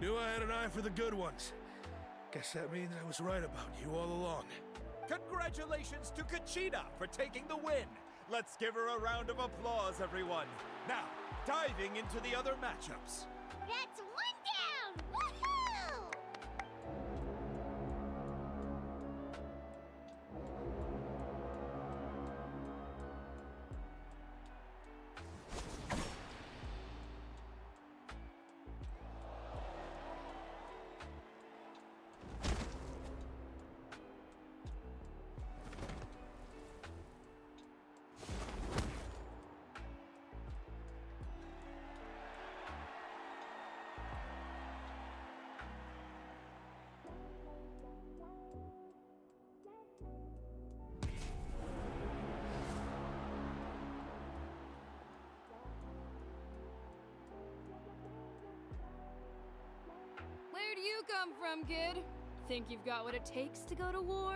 Knew I had an eye for the good ones. Guess that means I was right about you all along. Congratulations to Kachina for taking the win. Let's give her a round of applause, everyone. Now, diving into the other matchups. That's one down! Woohoo! Where do you come from, kid? Think you've got what it takes to go to war?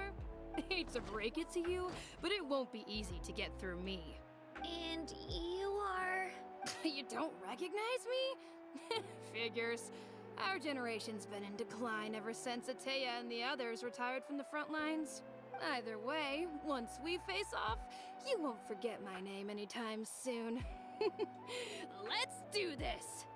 Hate to break it to you, but it won't be easy to get through me. And you are... You don't recognize me? Figures. Our generation's been in decline ever since Ateya and the others retired from the front lines. Either way, once we face off, you won't forget my name anytime soon. Let's do this!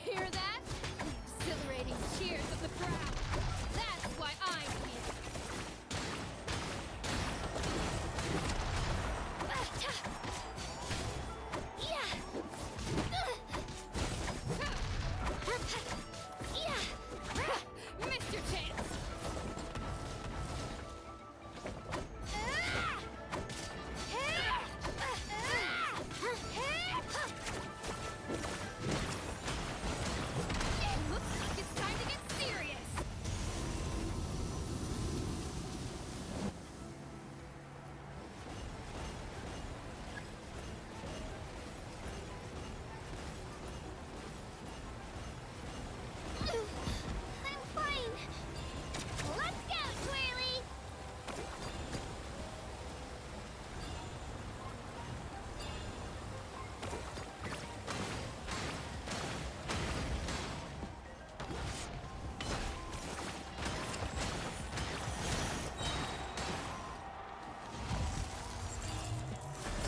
Hear that? The exhilarating cheers of the crowd. That's why I'm here. Missed your chance. Looks like it's time to get serious. I'm fine. Let's go, Twirly!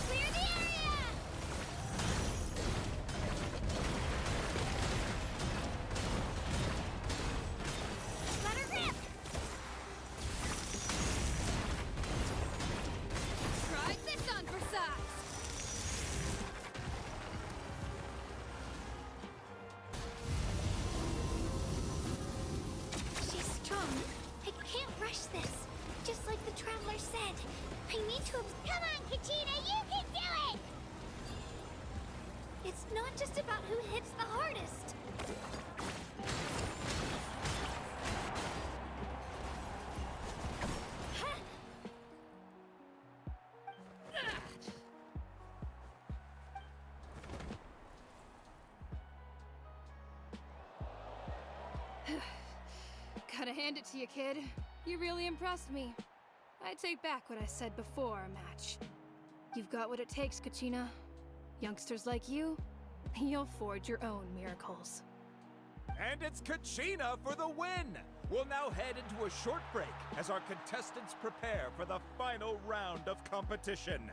Clear the area! Let her rip! Try this on for size. She's strong. I can't rush this. Just like the Traveler said. I need to... Come on, Kachina, you can do it! It's not just about who hits the hardest. Gotta hand it to you, kid. You really impressed me. I take back what I said before our match. You've got what it takes, Kachina. Youngsters like you, you'll forge your own miracles. And it's Kachina for the win! We'll now head into a short break as our contestants prepare for the final round of competition.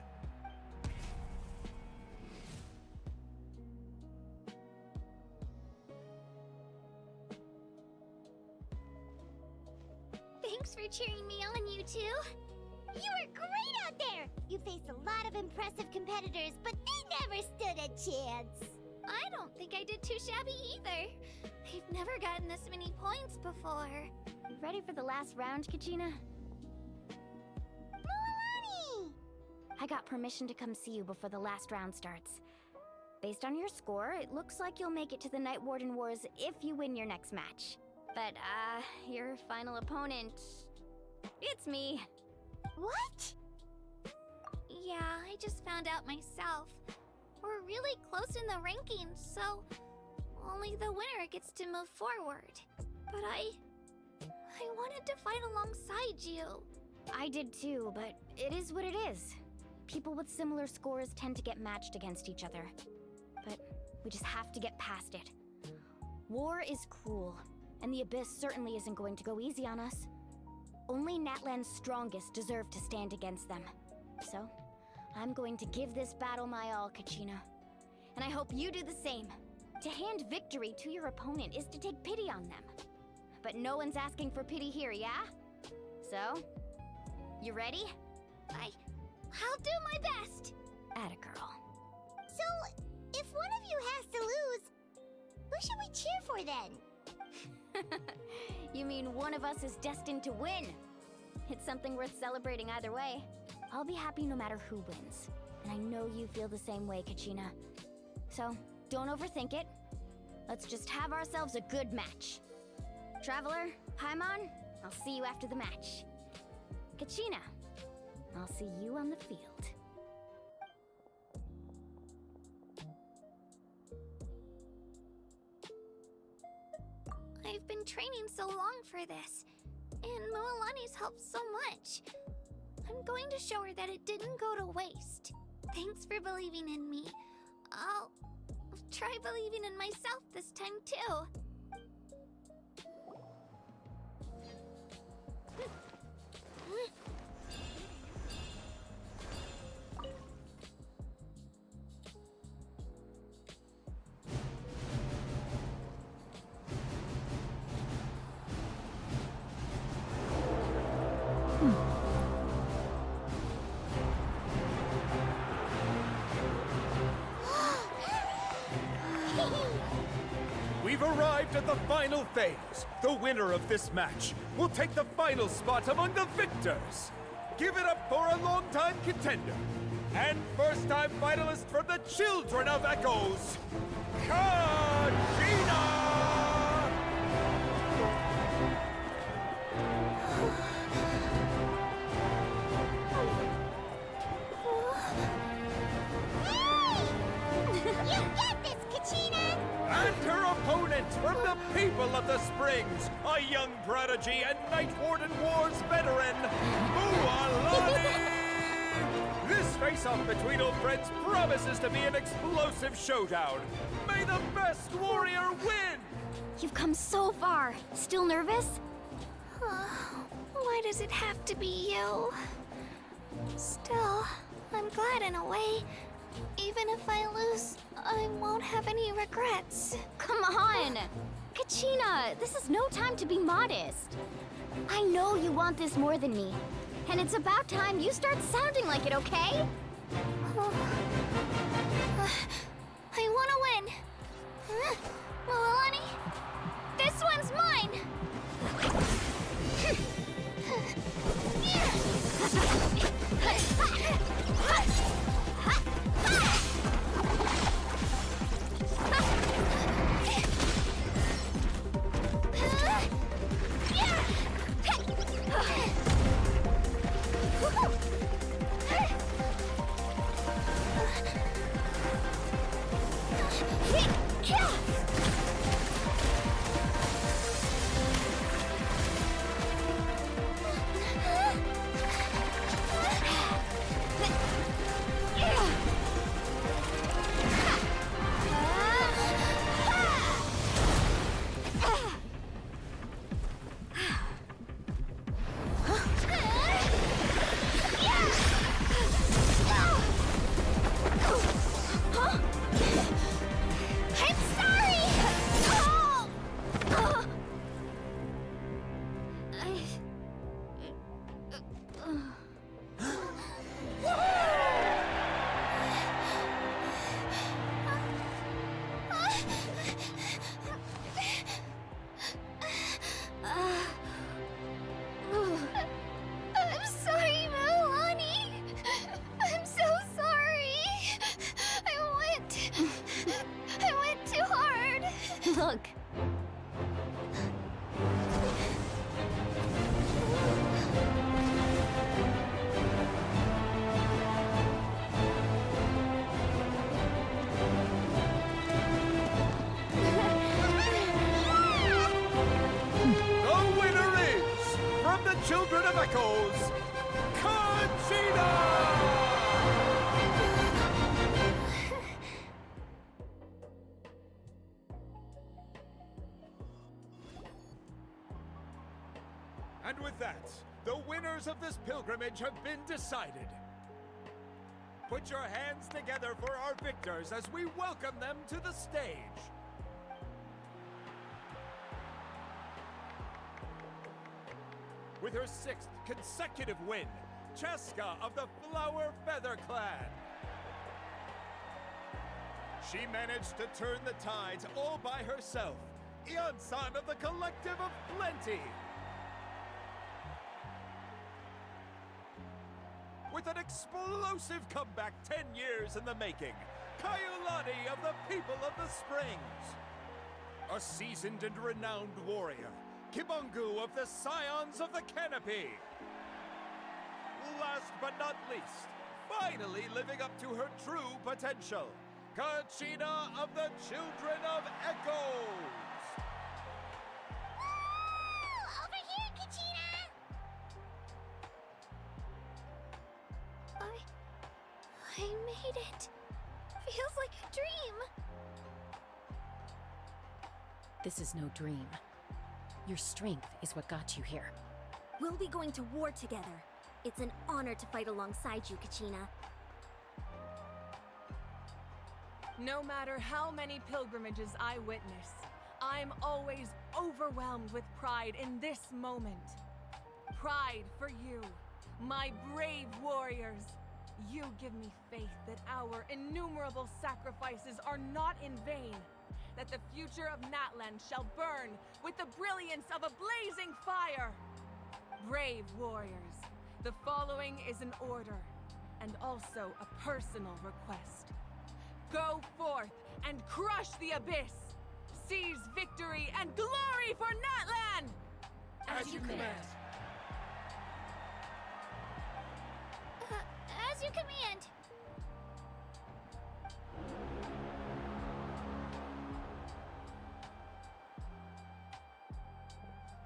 Thanks for cheering me on, you two. You were great out there! You faced a lot of impressive competitors, but they never stood a chance. I don't think I did too shabby either. I've never gotten this many points before. You ready for the last round, Kachina? Milani! I got permission to come see you before the last round starts. Based on your score, it looks like you'll make it to the Night Warden Wars if you win your next match. But, your final opponent... It's me. What? Yeah, I just found out myself. We're really close in the rankings, so only the winner gets to move forward. But I wanted to fight alongside you. I did too, but it is what it is. People with similar scores tend to get matched against each other. But we just have to get past it. War is cruel, and the Abyss certainly isn't going to go easy on us. Only Natlan's strongest deserve to stand against them. So, I'm going to give this battle my all, Kachina. And I hope you do the same. To hand victory to your opponent is to take pity on them. But no one's asking for pity here, yeah? So, you ready? I'll do my best. Atta girl. So, if one of you has to lose, who should we cheer for then? You mean one of us is destined to win? It's something worth celebrating either way. I'll be happy no matter who wins. And I know you feel the same way, Kachina. So, don't overthink it. Let's just have ourselves a good match. Traveler, Paimon, I'll see you after the match. Kachina, I'll see you on the field. been training so long for this, and Mualani's helped so much. I'm going to show her that it didn't go to waste. Thanks for believing in me. I'll try believing in myself this time too. We've arrived at the final phase. The winner of this match will take the final spot among the victors. Give it up for a long-time contender and first-time finalist from the Children of Echoes, Kachina! You get this, Kachina! And her opponent from the people of the Springs, a young prodigy and Night Warden Wars veteran, Mualani! This face-off between old friends promises to be an explosive showdown. May the best warrior win! You've come so far. Still nervous? Why does it have to be you? Still, I'm glad in a way. Even if I lose, I won't have any regrets. Come on! Kachina, this is no time to be modest. I know you want this more than me. And it's about time you start sounding like it, okay? I want to win. Mualani, this one's mine. Look. The winner is, from the Children of Echoes, Kachina! And with that, the winners of this pilgrimage have been decided. Put your hands together for our victors as we welcome them to the stage. With her 6th consecutive win, Cheska of the Flower Feather Clan. She managed to turn the tides all by herself. Ian-san of the Collective of Plenty. With an explosive comeback 10 years in the making, Kayulani of the People of the Springs. A seasoned and renowned warrior, Kibangu of the Scions of the Canopy. Last but not least, finally living up to her true potential, Kachina of the Children of Echoes. I made it. Feels like a dream. This is no dream. Your strength is what got you here. We'll be going to war together. It's an honor to fight alongside you, Kachina. No matter how many pilgrimages I witness, I'm always overwhelmed with pride in this moment. Pride for you, my brave warriors. You give me faith that our innumerable sacrifices are not in vain, that the future of Natlan shall burn with the brilliance of a blazing fire. Brave warriors, the following is an order, and also a personal request. Go forth and crush the abyss! Seize victory and glory for Natlan! As you command. As you command.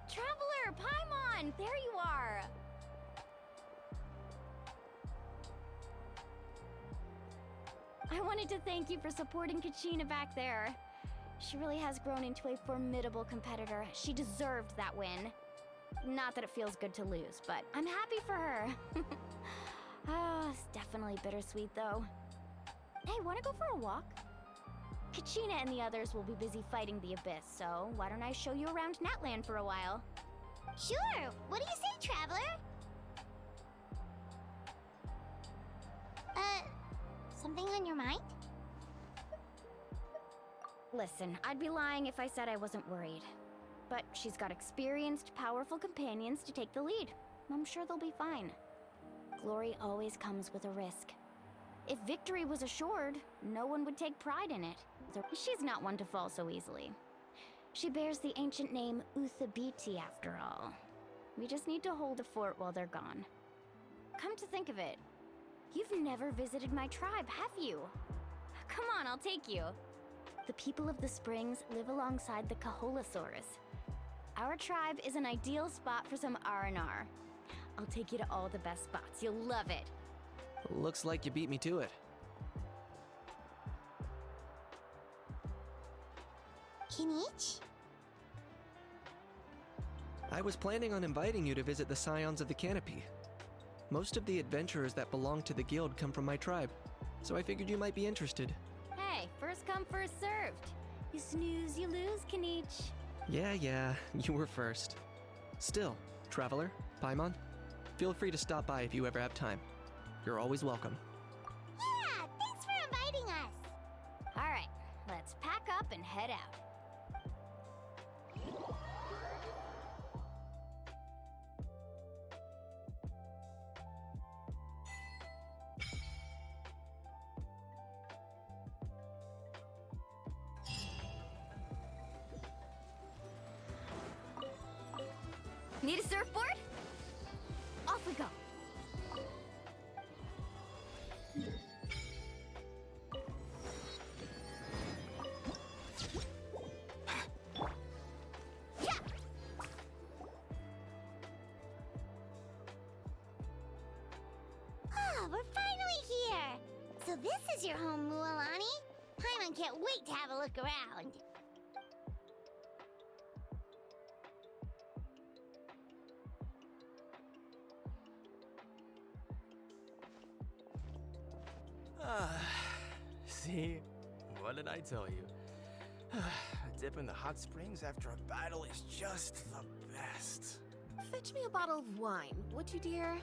Traveler, Paimon, there you are. I wanted to thank you for supporting Kachina back there. She really has grown into a formidable competitor. She deserved that win. Not that it feels good to lose, but I'm happy for her. It's definitely bittersweet, though. Hey, wanna go for a walk? Kachina and the others will be busy fighting the Abyss, so why don't I show you around Natlan for a while? Sure. What do you say, Traveler? Something on your mind? Listen, I'd be lying if I said I wasn't worried. But she's got experienced, powerful companions to take the lead. I'm sure they'll be fine. Glory always comes with a risk. If victory was assured, no one would take pride in it. She's not one to fall so easily. She bears the ancient name Uthabiti, after all. We just need to hold the fort while they're gone. Come to think of it, you've never visited my tribe, have you? Come on, I'll take you. The people of the Springs live alongside the Kaholasaurus. Our tribe is an ideal spot for some R&R. I'll take you to all the best spots. You'll love it. Looks like you beat me to it. Kinich? I was planning on inviting you to visit the Scions of the Canopy. Most of the adventurers that belong to the guild come from my tribe, so I figured you might be interested. Hey, first come, first served. You snooze, you lose, Kinich. Yeah, you were first. Still, Traveler, Paimon, feel free to stop by if you ever have time. You're always welcome. Yeah, thanks for inviting us. All right, let's pack up and head out. Need a surfboard? Off we go. Ah, we're finally here. So this is your home, Mualani. Paimon can't wait to have a look around. See? What did I tell you? A dip in the hot springs after a battle is just the best. Fetch me a bottle of wine, would you, dear?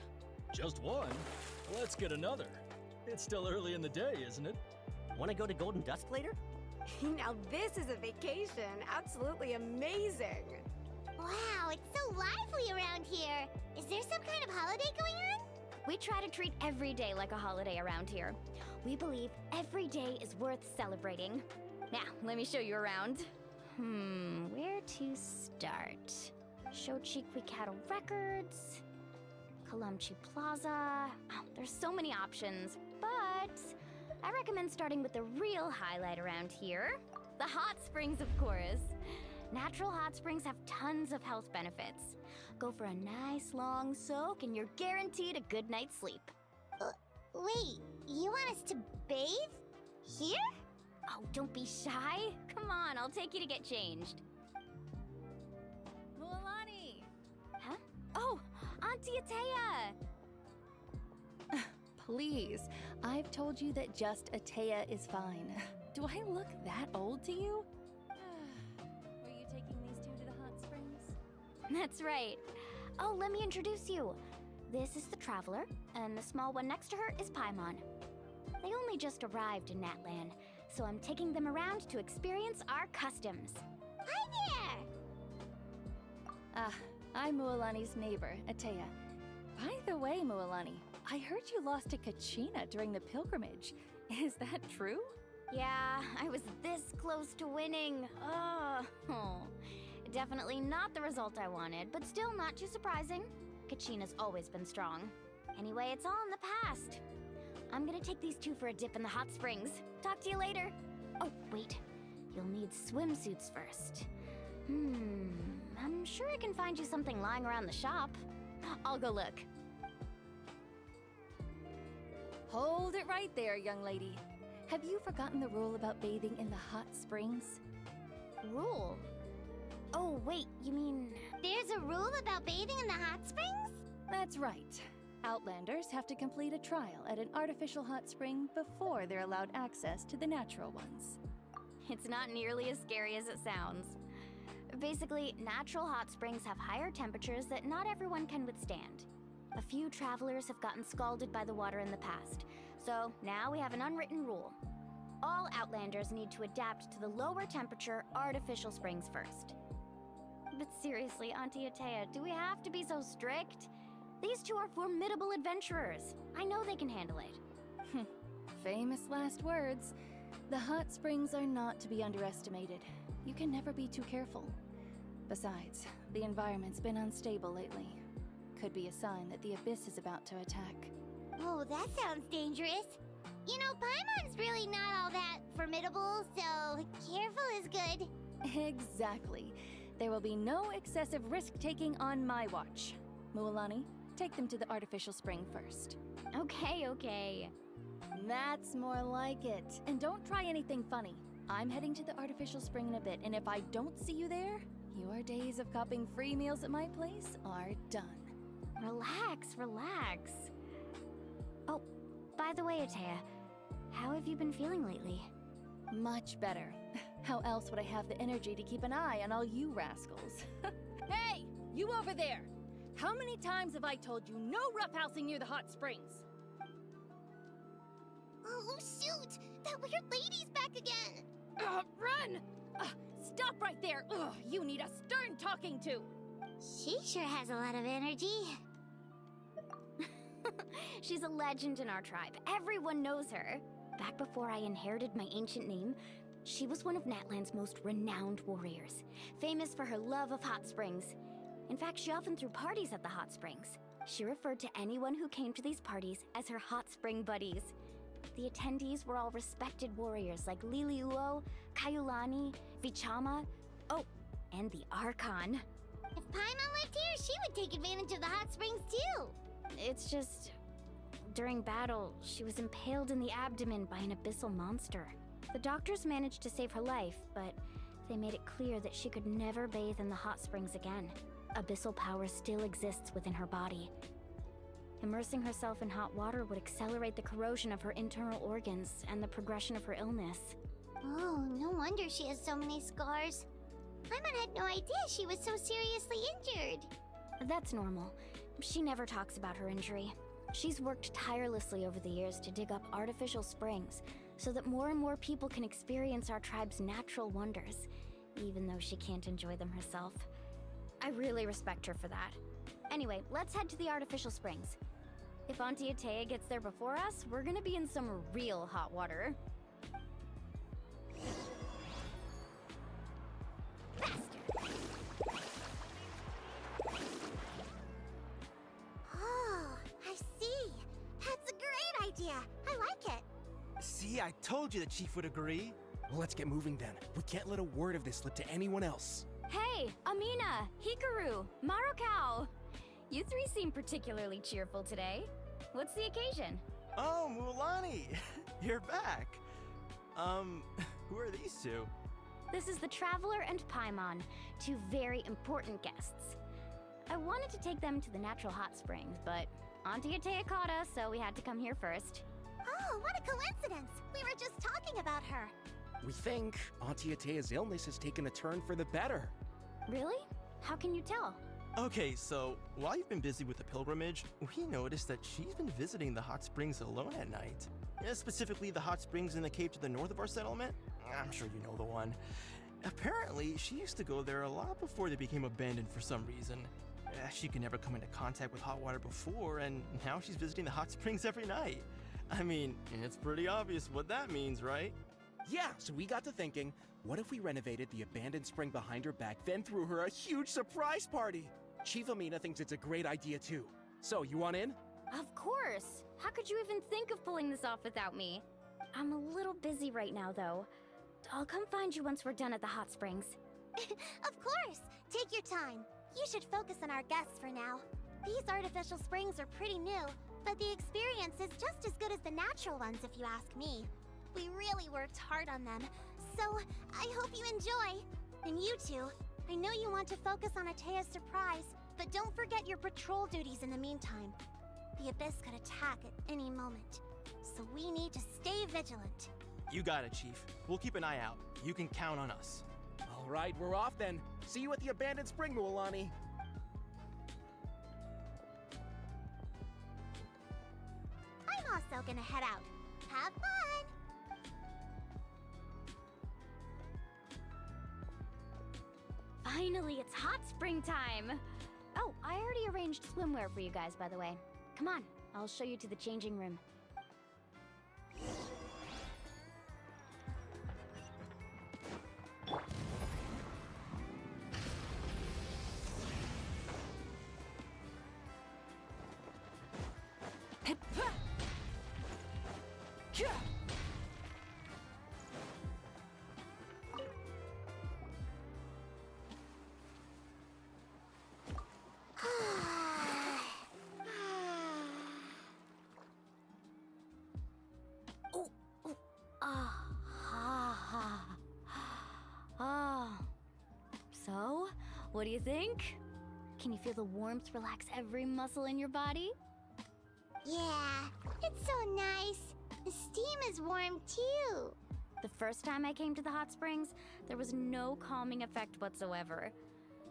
Just one? Let's get another. It's still early in the day, isn't it? Want to go to Golden Dusk later? Now this is a vacation. Absolutely amazing. Wow, it's so lively around here. Is there some kind of holiday going on? We try to treat every day like a holiday around here. We believe every day is worth celebrating. Now, let me show you around. Where to start? Shochiquicado Records, Kalumchi Plaza. Oh, there's so many options, but I recommend starting with the real highlight around here. The hot springs, of course. Natural hot springs have tons of health benefits. Go for a nice long soak and you're guaranteed a good night's sleep. Wait, You want us to bathe? Here? Oh, don't be shy. Come on, I'll take you to get changed. Mualani! Huh? Oh, Auntie Atea! Please, I've told you that just Atea is fine. Do I look that old to you? Were you taking these two to the hot springs? That's right. Oh, let me introduce you. This is the Traveler, and the small one next to her is Paimon. They only just arrived in Natlan, so I'm taking them around to experience our customs. Hi there! I'm Mualani's neighbor, Atea. By the way, Mualani, I heard you lost to Kachina during the pilgrimage. Is that true? Yeah, I was this close to winning. Oh. Definitely not the result I wanted, but still not too surprising. Kachina's always been strong. Anyway, it's all in the past. I'm gonna take these two for a dip in the hot springs. Talk to you later. Oh, wait. You'll need swimsuits first. I'm sure I can find you something lying around the shop. I'll go look. Hold it right there, young lady. Have you forgotten the rule about bathing in the hot springs? Rule? Oh, wait, you mean... There's a rule about bathing in the hot springs? That's right. Outlanders have to complete a trial at an artificial hot spring before they're allowed access to the natural ones. It's not nearly as scary as it sounds. Basically, natural hot springs have higher temperatures that not everyone can withstand. A few travelers have gotten scalded by the water in the past, so now we have an unwritten rule. All Outlanders need to adapt to the lower temperature artificial springs first. But seriously, Auntie Atea, do we have to be so strict? These two are formidable adventurers. I know they can handle it. Famous last words. The hot springs are not to be underestimated. You can never be too careful. Besides, the environment's been unstable lately. Could be a sign that the Abyss is about to attack. Oh, that sounds dangerous. You know, Paimon's really not all that formidable, so careful is good. Exactly. There will be no excessive risk-taking on my watch. Mualani, take them to the artificial spring first. Okay. That's more like it. And don't try anything funny. I'm heading to the artificial spring in a bit, and if I don't see you there, your days of copping free meals at my place are done. Relax. Oh, by the way, Atea, how have you been feeling lately? Much better. How else would I have the energy to keep an eye on all you rascals? Hey! You over there! How many times have I told you no roughhousing near the hot springs? Oh, shoot! That weird lady's back again! Run! Stop right there! Ugh, you need a stern talking to! She sure has a lot of energy. She's a legend in our tribe. Everyone knows her. Back before I inherited my ancient name, she was one of Natlan's most renowned warriors, famous for her love of hot springs. In fact, she often threw parties at the hot springs. She referred to anyone who came to these parties as her hot spring buddies. The attendees were all respected warriors like Liliuo, Kaiulani, Vichama, oh, and the Archon. If Paimon lived here, she would take advantage of the hot springs too. It's just... during battle, she was impaled in the abdomen by an abyssal monster. The doctors managed to save her life, but they made it clear that she could never bathe in the hot springs again. Abyssal power still exists within her body. Immersing herself in hot water would accelerate the corrosion of her internal organs and the progression of her illness. Oh, no wonder she has so many scars. Paimon had no idea she was so seriously injured. That's normal. She never talks about her injury. She's worked tirelessly over the years to dig up artificial springs so that more and more people can experience our tribe's natural wonders, even though she can't enjoy them herself. I really respect her for that. Anyway, let's head to the artificial springs. If Auntie Atea gets there before us, we're gonna be in some real hot water. Oh, I see. That's a great idea. I like it. See, I told you the chief would agree. Well, let's get moving then. We can't let a word of this slip to anyone else. Hey, Amina, Hikaru, Marukau! You three seem particularly cheerful today. What's the occasion? Oh, Mulan! You're back! Who are these two? This is the Traveler and Paimon, two very important guests. I wanted to take them to the natural hot springs, but Auntie Atea caught us, so we had to come here first. Oh, what a coincidence! We were just talking about her. We think Auntie Atea's illness has taken a turn for the better. Really? How can you tell? Okay, so while you've been busy with the pilgrimage, we noticed that she's been visiting the hot springs alone at night. Specifically, the hot springs in the cave to the north of our settlement. I'm sure you know the one. Apparently, she used to go there a lot before they became abandoned for some reason. She could never come into contact with hot water before, and now she's visiting the hot springs every night. I mean, it's pretty obvious what that means, right? Yeah, so we got to thinking, what if we renovated the abandoned spring behind her back, then threw her a huge surprise party? Chief Amina thinks it's a great idea too. So, you want in? Of course! How could you even think of pulling this off without me? I'm a little busy right now, though. I'll come find you once we're done at the hot springs. Of course! Take your time. You should focus on our guests for now. These artificial springs are pretty new, but the experience is just as good as the natural ones if you ask me. We really worked hard on them, so I hope you enjoy. And you two, I know you want to focus on Atea's surprise, but don't forget your patrol duties in the meantime. The Abyss could attack at any moment, so we need to stay vigilant. You got it, Chief. We'll keep an eye out. You can count on us. All right, we're off then. See you at the abandoned spring, Mualani. I'm also gonna head out. Have fun! Finally, it's hot spring time! Oh, I already arranged swimwear for you guys, by the way. Come on, I'll show you to the changing room. So, what do you think? Can you feel the warmth relax every muscle in your body? Yeah, it's so nice. The steam is warm too. The first time I came to the hot springs, there was no calming effect whatsoever.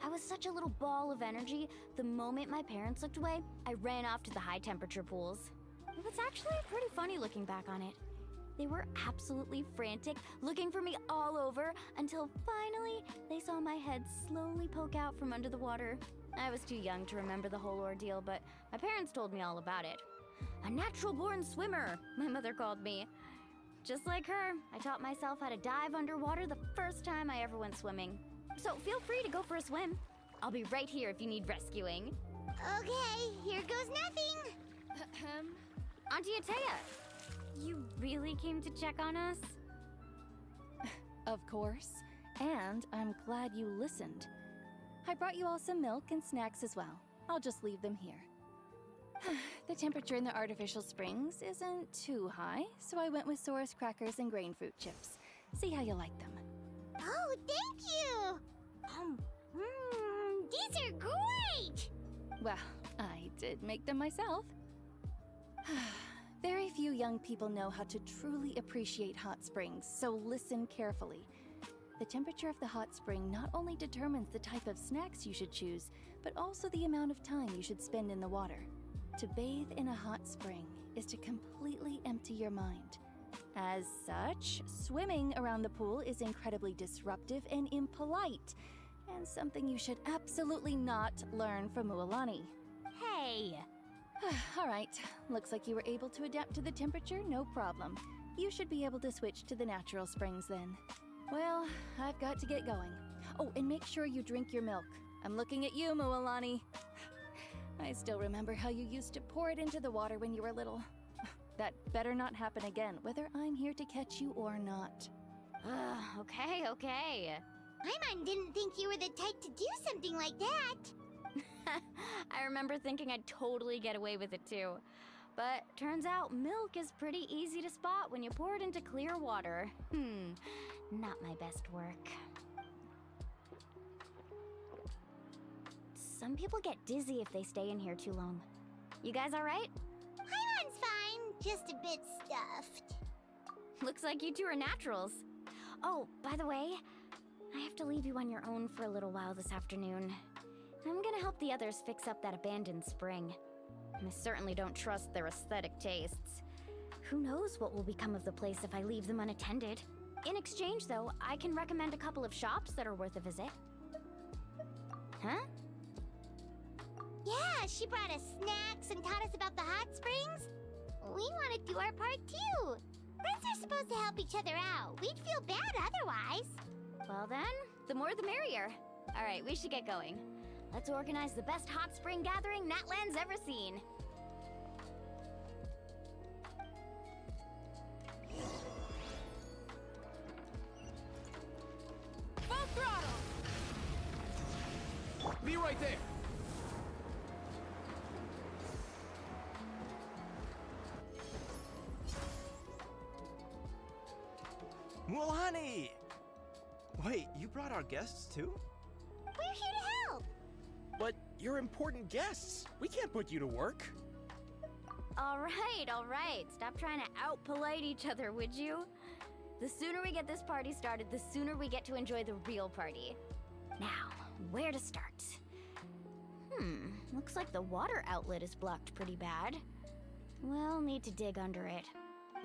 I was such a little ball of energy, the moment my parents looked away, I ran off to the high temperature pools. It was actually pretty funny looking back on it. They were absolutely frantic, looking for me all over, until finally they saw my head slowly poke out from under the water. I was too young to remember the whole ordeal, but my parents told me all about it. A natural-born swimmer, my mother called me. Just like her, I taught myself how to dive underwater the first time I ever went swimming. So feel free to go for a swim. I'll be right here if you need rescuing. Okay, here goes nothing. Auntie Atea, you really came to check on us? Of course. And I'm glad you listened. I brought you all some milk and snacks as well. I'll just leave them here. The temperature in the artificial springs isn't too high, so I went with Saurus crackers and grain fruit chips. See how you like them. Oh, thank you! These are great! Well, I did make them myself. Very few young people know how to truly appreciate hot springs, so listen carefully. The temperature of the hot spring not only determines the type of snacks you should choose, but also the amount of time you should spend in the water. To bathe in a hot spring is to completely empty your mind. As such, swimming around the pool is incredibly disruptive and impolite, and something you should absolutely not learn from Mualani. Hey! All right, looks like you were able to adapt to the temperature, no problem. You should be able to switch to the natural springs then. Well, I've got to get going. Oh, and make sure you drink your milk. I'm looking at you, Mualani. I still remember how you used to pour it into the water when you were little. That better not happen again, whether I'm here to catch you or not. Okay. Paimon didn't think you were the type to do something like that. I remember thinking I'd totally get away with it too. But turns out milk is pretty easy to spot when you pour it into clear water. Not my best work. Some people get dizzy if they stay in here too long. You guys all right? Paimon's fine, just a bit stuffed. Looks like you two are naturals. Oh, by the way, I have to leave you on your own for a little while this afternoon. I'm gonna help the others fix up that abandoned spring. I certainly don't trust their aesthetic tastes. Who knows what will become of the place if I leave them unattended? In exchange, though, I can recommend a couple of shops that are worth a visit. Huh? Yeah, she brought us snacks and taught us about the hot springs. We want to do our part too. Friends are supposed to help each other out. We'd feel bad otherwise. Well then, the more the merrier. All right, we should get going. Let's organize the best hot spring gathering Natlan's ever seen. Full throttle! Be right there. Mulani! Wait, you brought our guests too? We're here to help. But you're important guests. We can't put you to work. All right. Stop trying to out-polite each other, would you? The sooner we get this party started, the sooner we get to enjoy the real party. Now, where to start? Looks like the water outlet is blocked pretty bad. We'll need to dig under it.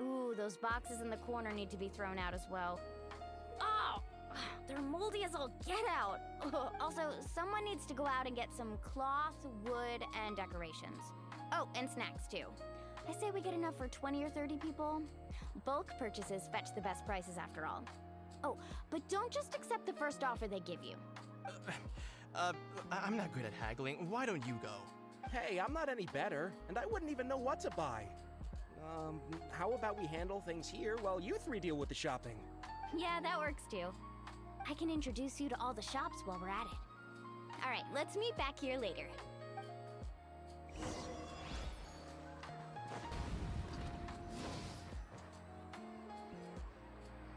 Ooh, those boxes in the corner need to be thrown out as well. Oh! They're moldy as all get out! Also, someone needs to go out and get some cloth, wood, and decorations. Oh, and snacks too. I say we get enough for 20 or 30 people. Bulk purchases fetch the best prices after all. Oh, but don't just accept the first offer they give you. I'm not good at haggling. Why don't you go? Hey, I'm not any better, and I wouldn't even know what to buy. How about we handle things here while you three deal with the shopping? Yeah, that works too. I can introduce you to all the shops while we're at it. All right, let's meet back here later.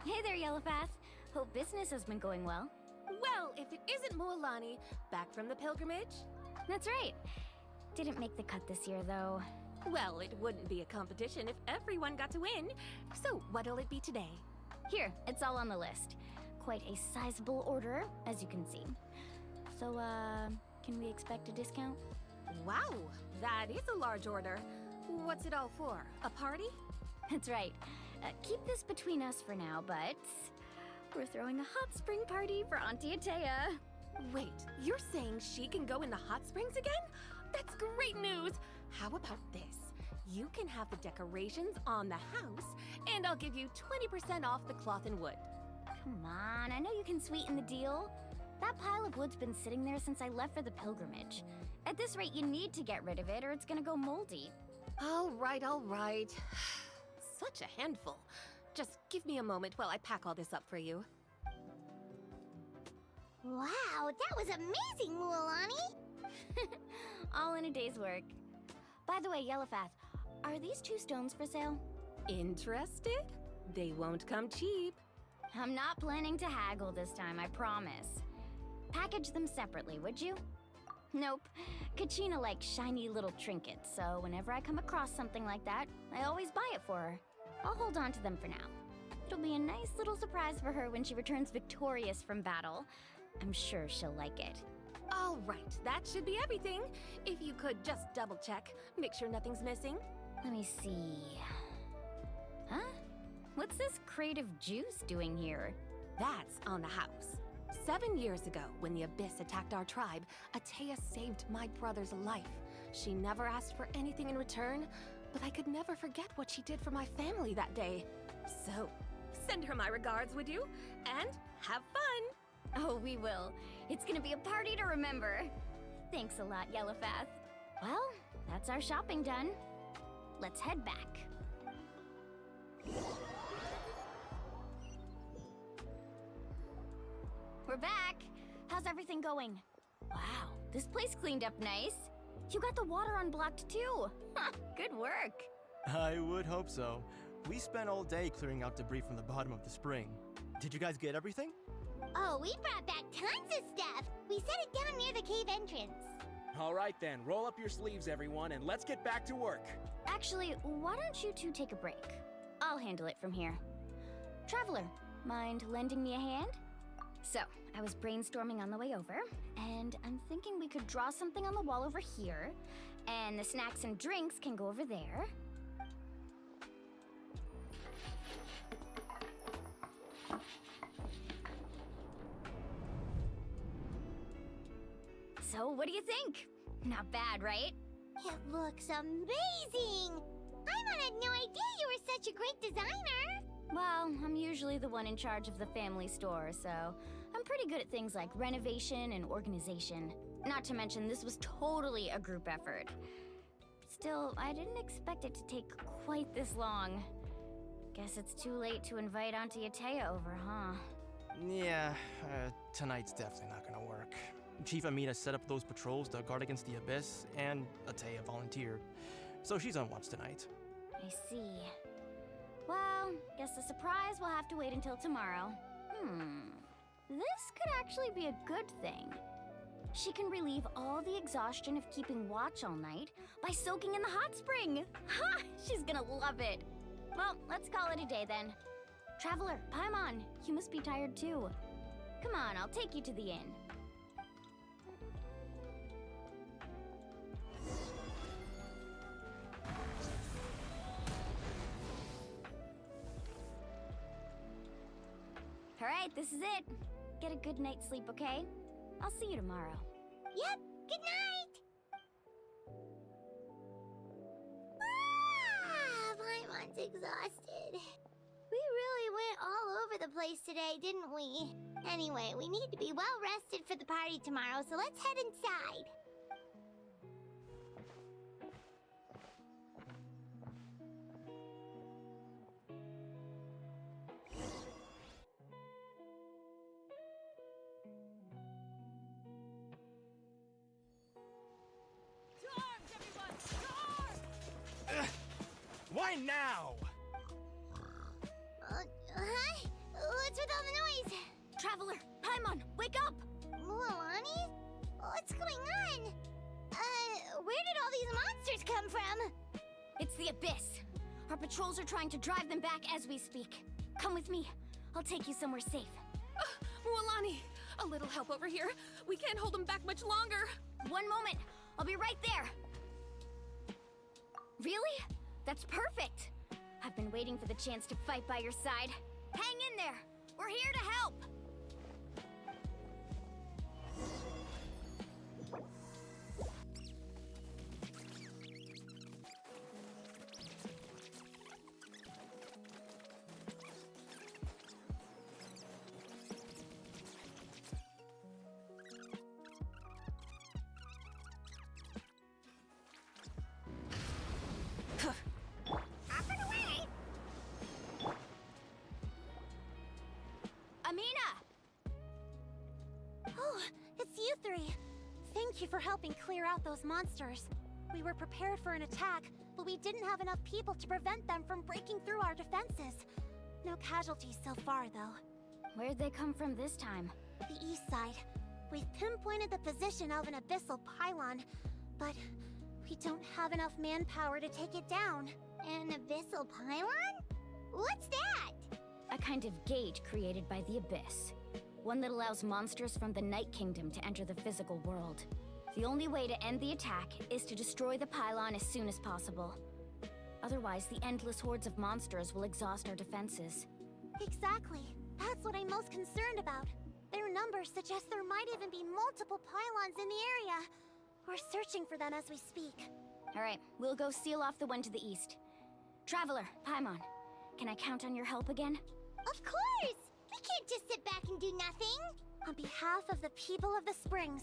Hey there, Yellowpath. Hope business has been going well. Well, if it isn't Mualani, back from the pilgrimage? That's right. Didn't make the cut this year, though. Well, it wouldn't be a competition if everyone got to win. So, what'll it be today? Here, it's all on the list. Quite a sizable order, as you can see. So, can we expect a discount? Wow, that is a large order. What's it all for? A party? That's right. Keep this between us for now, but we're throwing a hot spring party for Auntie Atea. Wait, you're saying she can go in the hot springs again? That's great news! How about this? You can have the decorations on the house, and I'll give you 20% off the cloth and wood. Come on, I know you can sweeten the deal. That pile of wood's been sitting there since I left for the pilgrimage. At this rate, you need to get rid of it or it's gonna go moldy. All right. Such a handful. Just give me a moment while I pack all this up for you. Wow, that was amazing, Mualani. All in a day's work. By the way, Yellowpath, are these 2 stones for sale? Interested? They won't come cheap. I'm not planning to haggle this time, I promise. Package them separately, would you? Nope. Kachina likes shiny little trinkets, so whenever I come across something like that, I always buy it for her. I'll hold on to them for now. It'll be a nice little surprise for her when she returns victorious from battle. I'm sure she'll like it. All right, that should be everything. If you could just double check, make sure nothing's missing. Let me see. Huh? What's this crate of juice doing here? That's on the house. 7 years ago, when the Abyss attacked our tribe, Atea saved my brother's life. She never asked for anything in return, but I could never forget what she did for my family that day. So, send her my regards, would you? And have fun! Oh, we will. It's gonna be a party to remember. Thanks a lot, Yellowpath. Well, that's our shopping done. Let's head back. We're back. How's everything going? Wow, this place cleaned up nice. You got the water unblocked too. Good work. I would hope so. We spent all day clearing out debris from the bottom of the spring. Did you guys get everything? Oh, we brought back tons of stuff. We set it down near the cave entrance. All right then, roll up your sleeves, everyone, and let's get back to work. Actually, why don't you two take a break? I'll handle it from here. Traveler, mind lending me a hand? So, I was brainstorming on the way over, and I'm thinking we could draw something on the wall over here, and the snacks and drinks can go over there. So, what do you think? Not bad, right? It looks amazing! Paimon had no idea you were such a great designer! Well, I'm usually the one in charge of the family store, so I'm pretty good at things like renovation and organization. Not to mention, this was totally a group effort. Still, I didn't expect it to take quite this long. Guess it's too late to invite Auntie Atea over, huh? Yeah, tonight's definitely not gonna work. Chief Amina set up those patrols to guard against the Abyss, and Atea volunteered. So she's on watch tonight. I see. Well, guess the surprise will have to wait until tomorrow. This could actually be a good thing. She can relieve all the exhaustion of keeping watch all night by soaking in the hot spring. Ha! She's gonna love it. Well, let's call it a day then. Traveler, Paimon, you must be tired too. Come on, I'll take you to the inn. All right, this is it. Get a good night's sleep, okay? I'll see you tomorrow. Yep, good night! Paimon's exhausted. We really went all over the place today, didn't we? Anyway, we need to be well rested for the party tomorrow, so let's head inside. Why now? Huh? What's with all the noise? Traveler, Paimon, wake up! Mualani? What's going on? Where did all these monsters come from? It's the Abyss. Our patrols are trying to drive them back as we speak. Come with me. I'll take you somewhere safe. Mualani, a little help over here. We can't hold them back much longer. One moment. I'll be right there. Really? That's perfect. I've been waiting for the chance to fight by your side. Hang in there. We're here to help. You three. Thank you for helping clear out those monsters. We were prepared for an attack, but we didn't have enough people to prevent them from breaking through our defenses. No casualties so far, though. Where'd they come from this time? The east side. We've pinpointed the position of an abyssal pylon, but we don't have enough manpower to take it down. An abyssal pylon? What's that? A kind of gate created by the Abyss. One that allows monsters from the Night Kingdom to enter the physical world. The only way to end the attack is to destroy the pylon as soon as possible. Otherwise, the endless hordes of monsters will exhaust our defenses. Exactly. That's what I'm most concerned about. Their numbers suggest there might even be multiple pylons in the area. We're searching for them as we speak. All right, we'll go seal off the one to the east. Traveler, Paimon, can I count on your help again? Of course! We can't just sit back and do nothing! On behalf of the people of the Springs,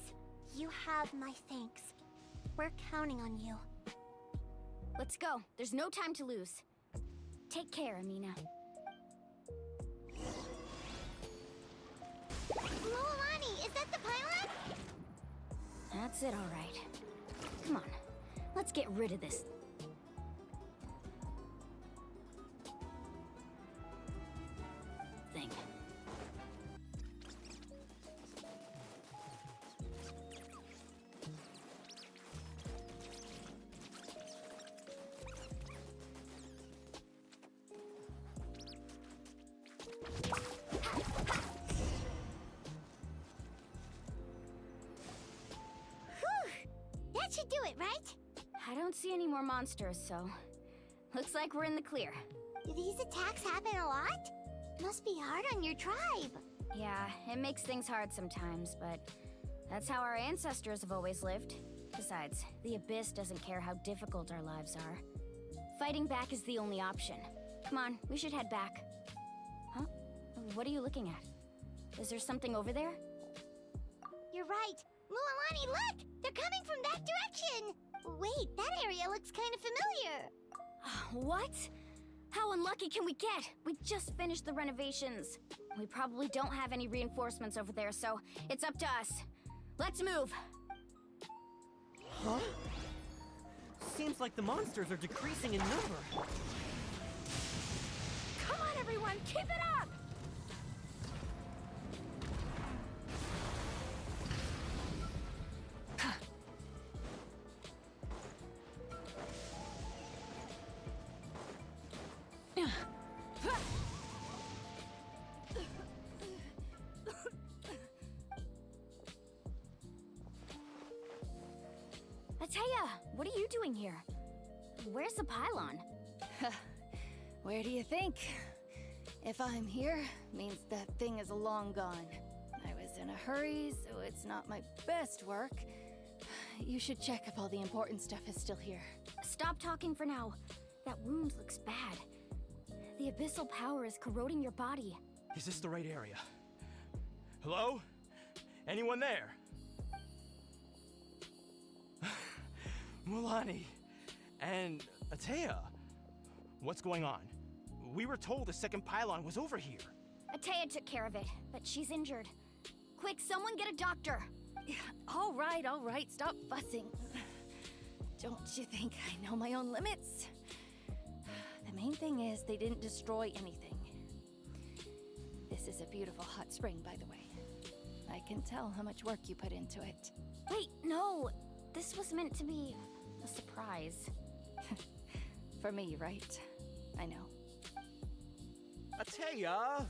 you have my thanks. We're counting on you. Let's go. There's no time to lose. Take care, Amina. Mualani, is that the pylon? That's it, all right. Come on, let's get rid of this. Thing. That should do it, right? I don't see any more monsters, so looks like we're in the clear. Do these attacks happen a lot? Must be hard on your tribe. Yeah, it makes things hard sometimes, but that's how our ancestors have always lived. Besides, the Abyss doesn't care how difficult our lives are. Fighting back is the only option. Come on, we should head back. Huh? What are you looking at? Is there something over there? You're right. Mualani, look! They're coming from that direction! Wait, that area looks kind of familiar. What? How unlucky can we get? We just finished the renovations. We probably don't have any reinforcements over there, so it's up to us. Let's move! Huh? Seems like the monsters are decreasing in number. Come on, everyone, keep it up! Ataya, what are you doing here? Where's the pylon? Where do you think? If I'm here, means that thing is long gone. I was in a hurry, so it's not my best work. You should check if all the important stuff is still here. Stop talking for now. That wound looks bad. The abyssal power is corroding your body. Is this the right area? Hello? Anyone there? Mulani and Ataya, what's going on? We were told the second pylon was over here. Ataya took care of it, but she's injured. Quick, someone get a doctor! All right, stop fussing. Don't you think I know my own limits? The main thing is they didn't destroy anything. This is a beautiful hot spring, by the way. I can tell how much work you put into it. Wait, no! This was meant to be a surprise. For me, right? I know. Ataya!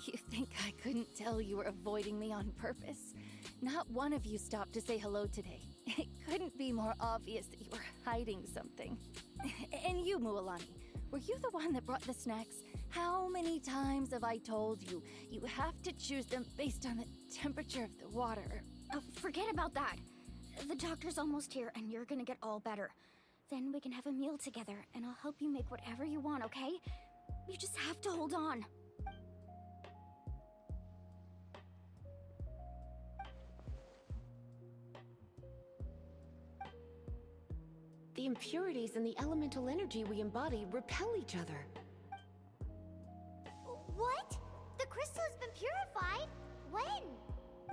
You think I couldn't tell you were avoiding me on purpose? Not one of you stopped to say hello today. It couldn't be more obvious that you were hiding something. And you, Mualani, were you the one that brought the snacks? How many times have I told you, you have to choose them based on the temperature of the water? Oh, forget about that. The doctor's almost here, and you're gonna get all better. Then we can have a meal together, and I'll help you make whatever you want, okay? You just have to hold on. The impurities in the elemental energy we embody repel each other. What? The crystal has been purified? When?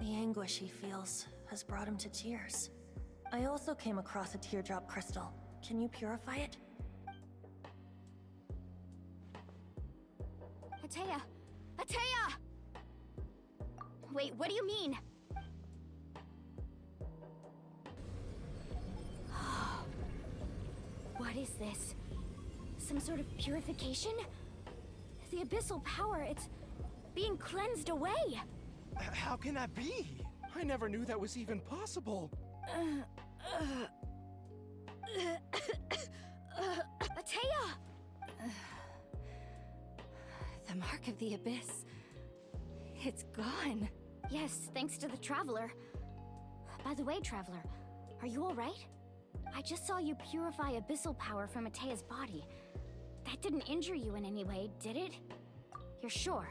The anguish he feels has brought him to tears. I also came across a teardrop crystal. Can you purify it? Ataya! Ataya! Wait, what do you mean? What is this? Some sort of purification? The abyssal power, it's being cleansed away! How can that be? I never knew that was even possible. Ataya! The mark of the abyss. It's gone. Yes, thanks to the Traveler. By the way, Traveler, are you alright? I just saw you purify abyssal power from Ataya's body. That didn't injure you in any way, did it? You're sure?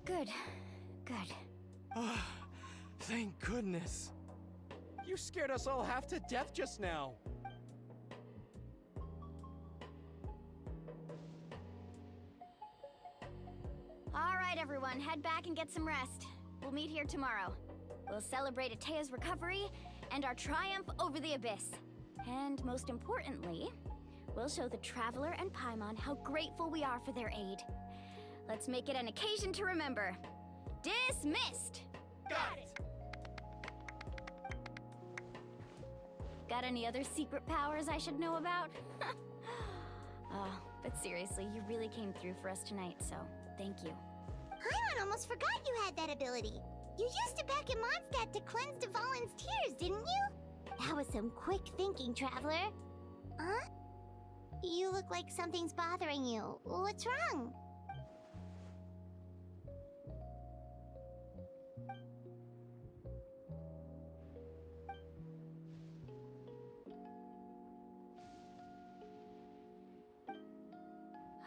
Good. Good. Thank goodness. You scared us all half to death just now. Alright, everyone, head back and get some rest. we'll meet here tomorrow. We'll celebrate Atea's recovery and our triumph over the Abyss. And most importantly, we'll show the Traveler and Paimon how grateful we are for their aid. Let's make it an occasion to remember. Dismissed! Got it! Got any other secret powers I should know about? Oh, but seriously, you really came through for us tonight, so thank you. Paimon almost forgot you had that ability. You used it back in Mondstadt to cleanse Devalin's tears, didn't you? That was some quick thinking, Traveler. Huh? You look like something's bothering you. What's wrong?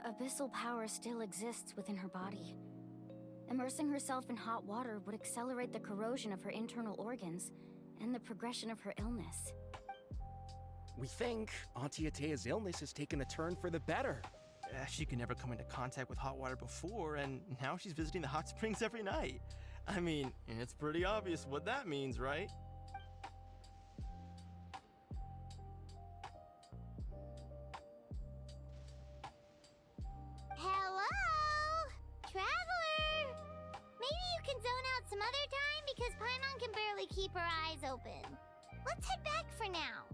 Abyssal power still exists within her body. Immersing herself in hot water would accelerate the corrosion of her internal organs and the progression of her illness. We think Auntie Atea's illness has taken a turn for the better. She could never come into contact with hot water before, and now she's visiting the hot springs every night. I mean, it's pretty obvious what that means, right? Hello? Traveler! Maybe you can zone out some other time because Paimon can barely keep her eyes open. Let's head back for now.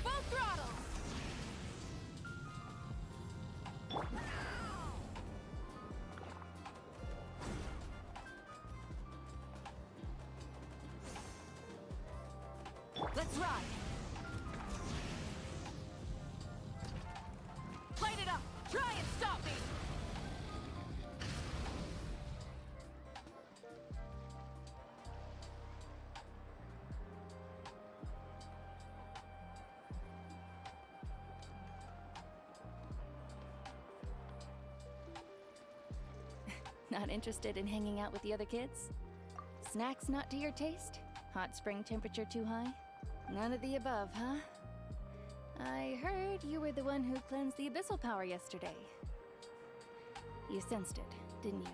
Full throttle! Let's ride! Light it up! Try and stop me! Not interested in hanging out with the other kids? Snacks not to your taste? Hot spring temperature too high? None of the above, huh? I heard you were the one who cleansed the abyssal power yesterday. You sensed it, didn't you?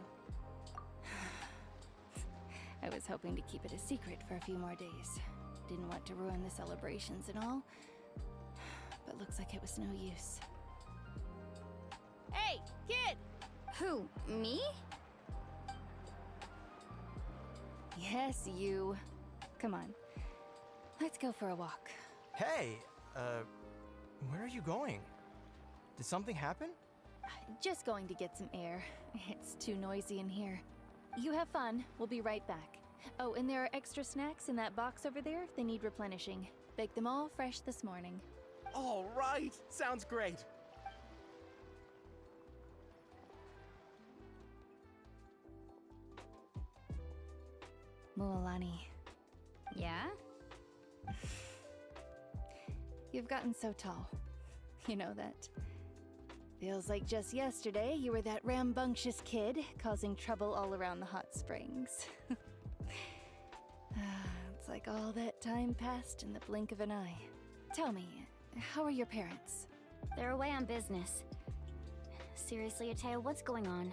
I was hoping to keep it a secret for a few more days. Didn't want to ruin the celebrations and all. But looks like it was no use. Hey, kid! Who, me? Yes, you. Come on. Let's go for a walk. Hey, where are you going? Did something happen? Just going to get some air. It's too noisy in here. You have fun. We'll be right back. Oh, and there are extra snacks in that box over there. They need replenishing. Baked them all fresh this morning. All right, sounds great. Mualani. Yeah? You've gotten so tall. You know that. Feels like just yesterday you were that rambunctious kid causing trouble all around the hot springs. It's like all that time passed in the blink of an eye. Tell me, how are your parents? They're away on business. Seriously, Atea, what's going on?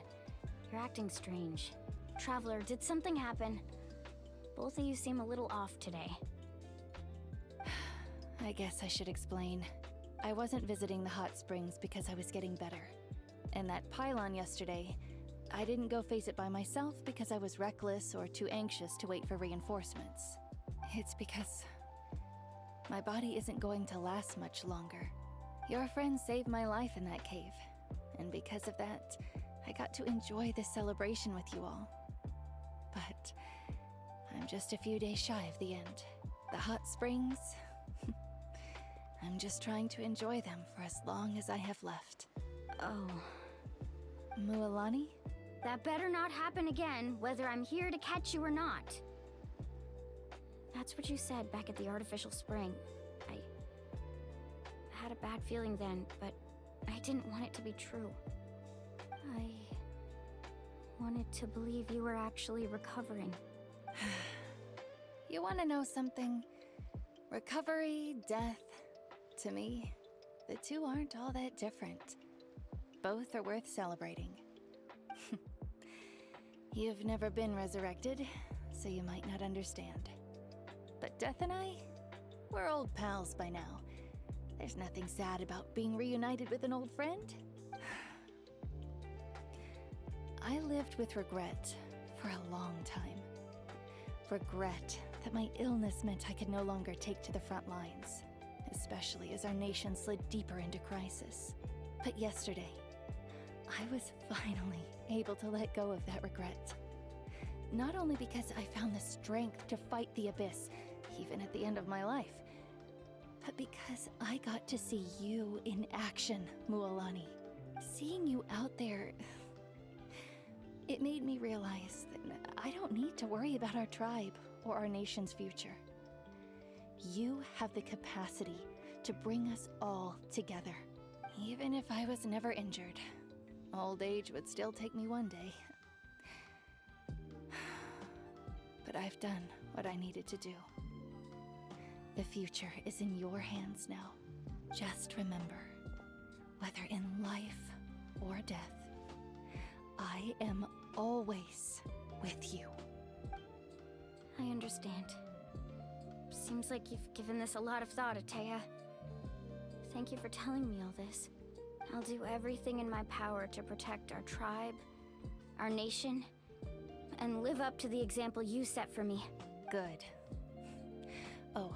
You're acting strange. Traveler, did something happen? Both of you seem a little off today. I guess I should explain. I wasn't visiting the hot springs because I was getting better. And that pylon yesterday, I didn't go face it by myself because I was reckless or too anxious to wait for reinforcements. It's because my body isn't going to last much longer. Your friend saved my life in that cave. And because of that, I got to enjoy this celebration with you all. But I'm just a few days shy of the end. The hot springs, I'm just trying to enjoy them for as long as I have left. Oh. Mualani? That better not happen again, whether I'm here to catch you or not. That's what you said back at the artificial spring. I had a bad feeling then, but I didn't want it to be true. I wanted to believe you were actually recovering. You want to know something? Recovery, death, to me, the two aren't all that different. Both are worth celebrating. You've never been resurrected, so you might not understand. But Death and I, we're old pals by now. There's nothing sad about being reunited with an old friend. I lived with regret for a long time. Regret that my illness meant I could no longer take to the front lines, especially as our nation slid deeper into crisis. But yesterday, I was finally able to let go of that regret. Not only because I found the strength to fight the abyss, even at the end of my life, but because I got to see you in action, Mualani. Seeing you out there, it made me realize that I don't need to worry about our tribe or our nation's future. You have the capacity to bring us all together. Even if I was never injured, old age would still take me one day. But I've done what I needed to do. The future is in your hands now. Just remember, whether in life or death, I am always with you. I understand. Seems like you've given this a lot of thought, Atea. Thank you for telling me all this. I'll do everything in my power to protect our tribe, our nation, and live up to the example you set for me. Good. Oh,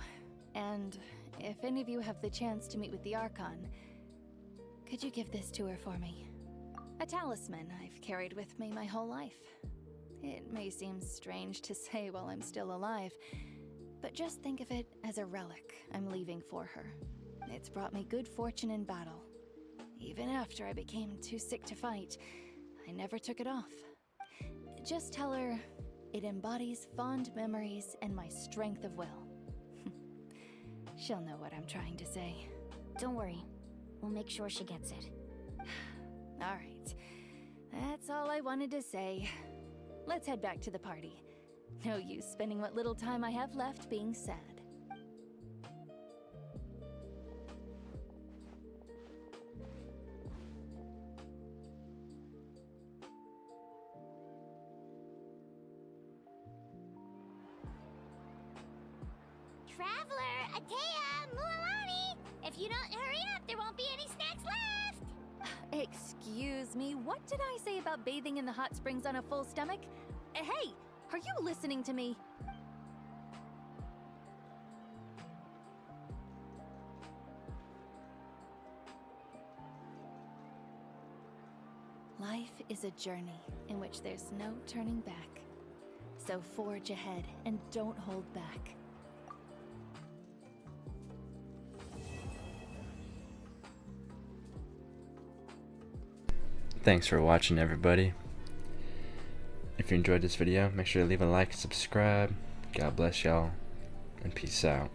and if any of you have the chance to meet with the Archon, could you give this to her for me? A talisman I've carried with me my whole life. It may seem strange to say while I'm still alive, but just think of it as a relic I'm leaving for her. It's brought me good fortune in battle. Even after I became too sick to fight, I never took it off. Just tell her it embodies fond memories and my strength of will. She'll know what I'm trying to say. Don't worry. We'll make sure she gets it. All right. That's all I wanted to say. Let's head back to the party. No use spending what little time I have left being sad. Traveler, Atea, Mualani! If you don't hurry up, there won't be any snacks left! Excuse me, what did I say about bathing in the hot springs on a full stomach? Hey, are you listening to me? Life is a journey in which there's no turning back. So forge ahead and don't hold back. Thanks for watching, everybody. If you enjoyed this video, make sure to leave a like and subscribe. God bless y'all, and peace out.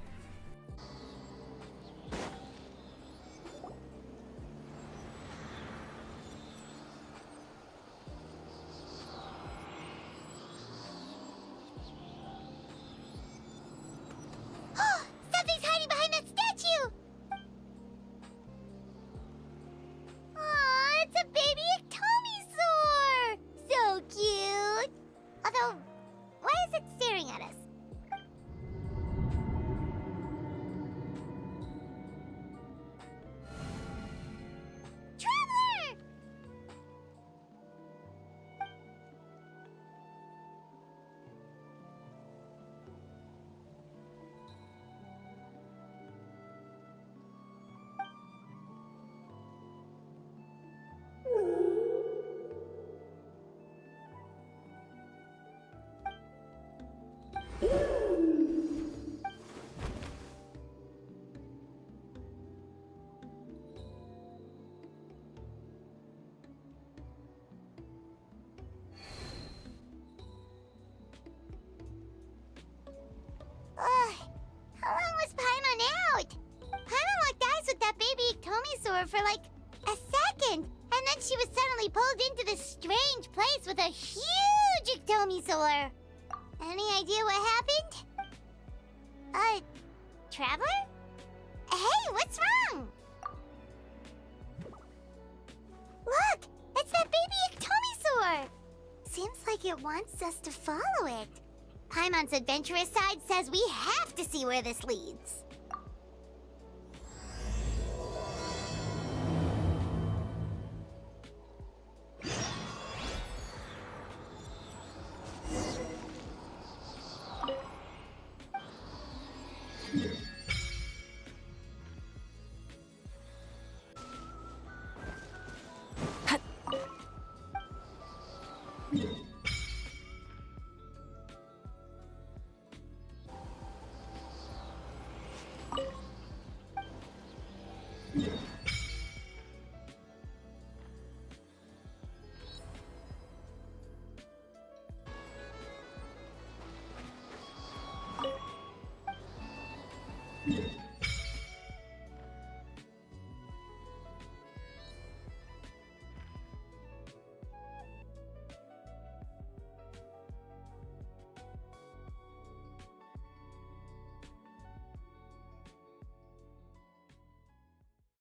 Something's hiding behind that statue! Aw, it's a baby Iktomisaur! So cute! Although, why is it staring at us? Traveler! How long was Paimon out? Paimon locked eyes with that baby Iktomisaur for like a second, and then she was suddenly pulled into this strange place with a huge Iktomisaur. Any idea what happened? Traveler? Hey, what's wrong? Look! It's that baby Ectomisaur! Seems like it wants us to follow it. Paimon's adventurous side says we have to see where this leads. Yeah.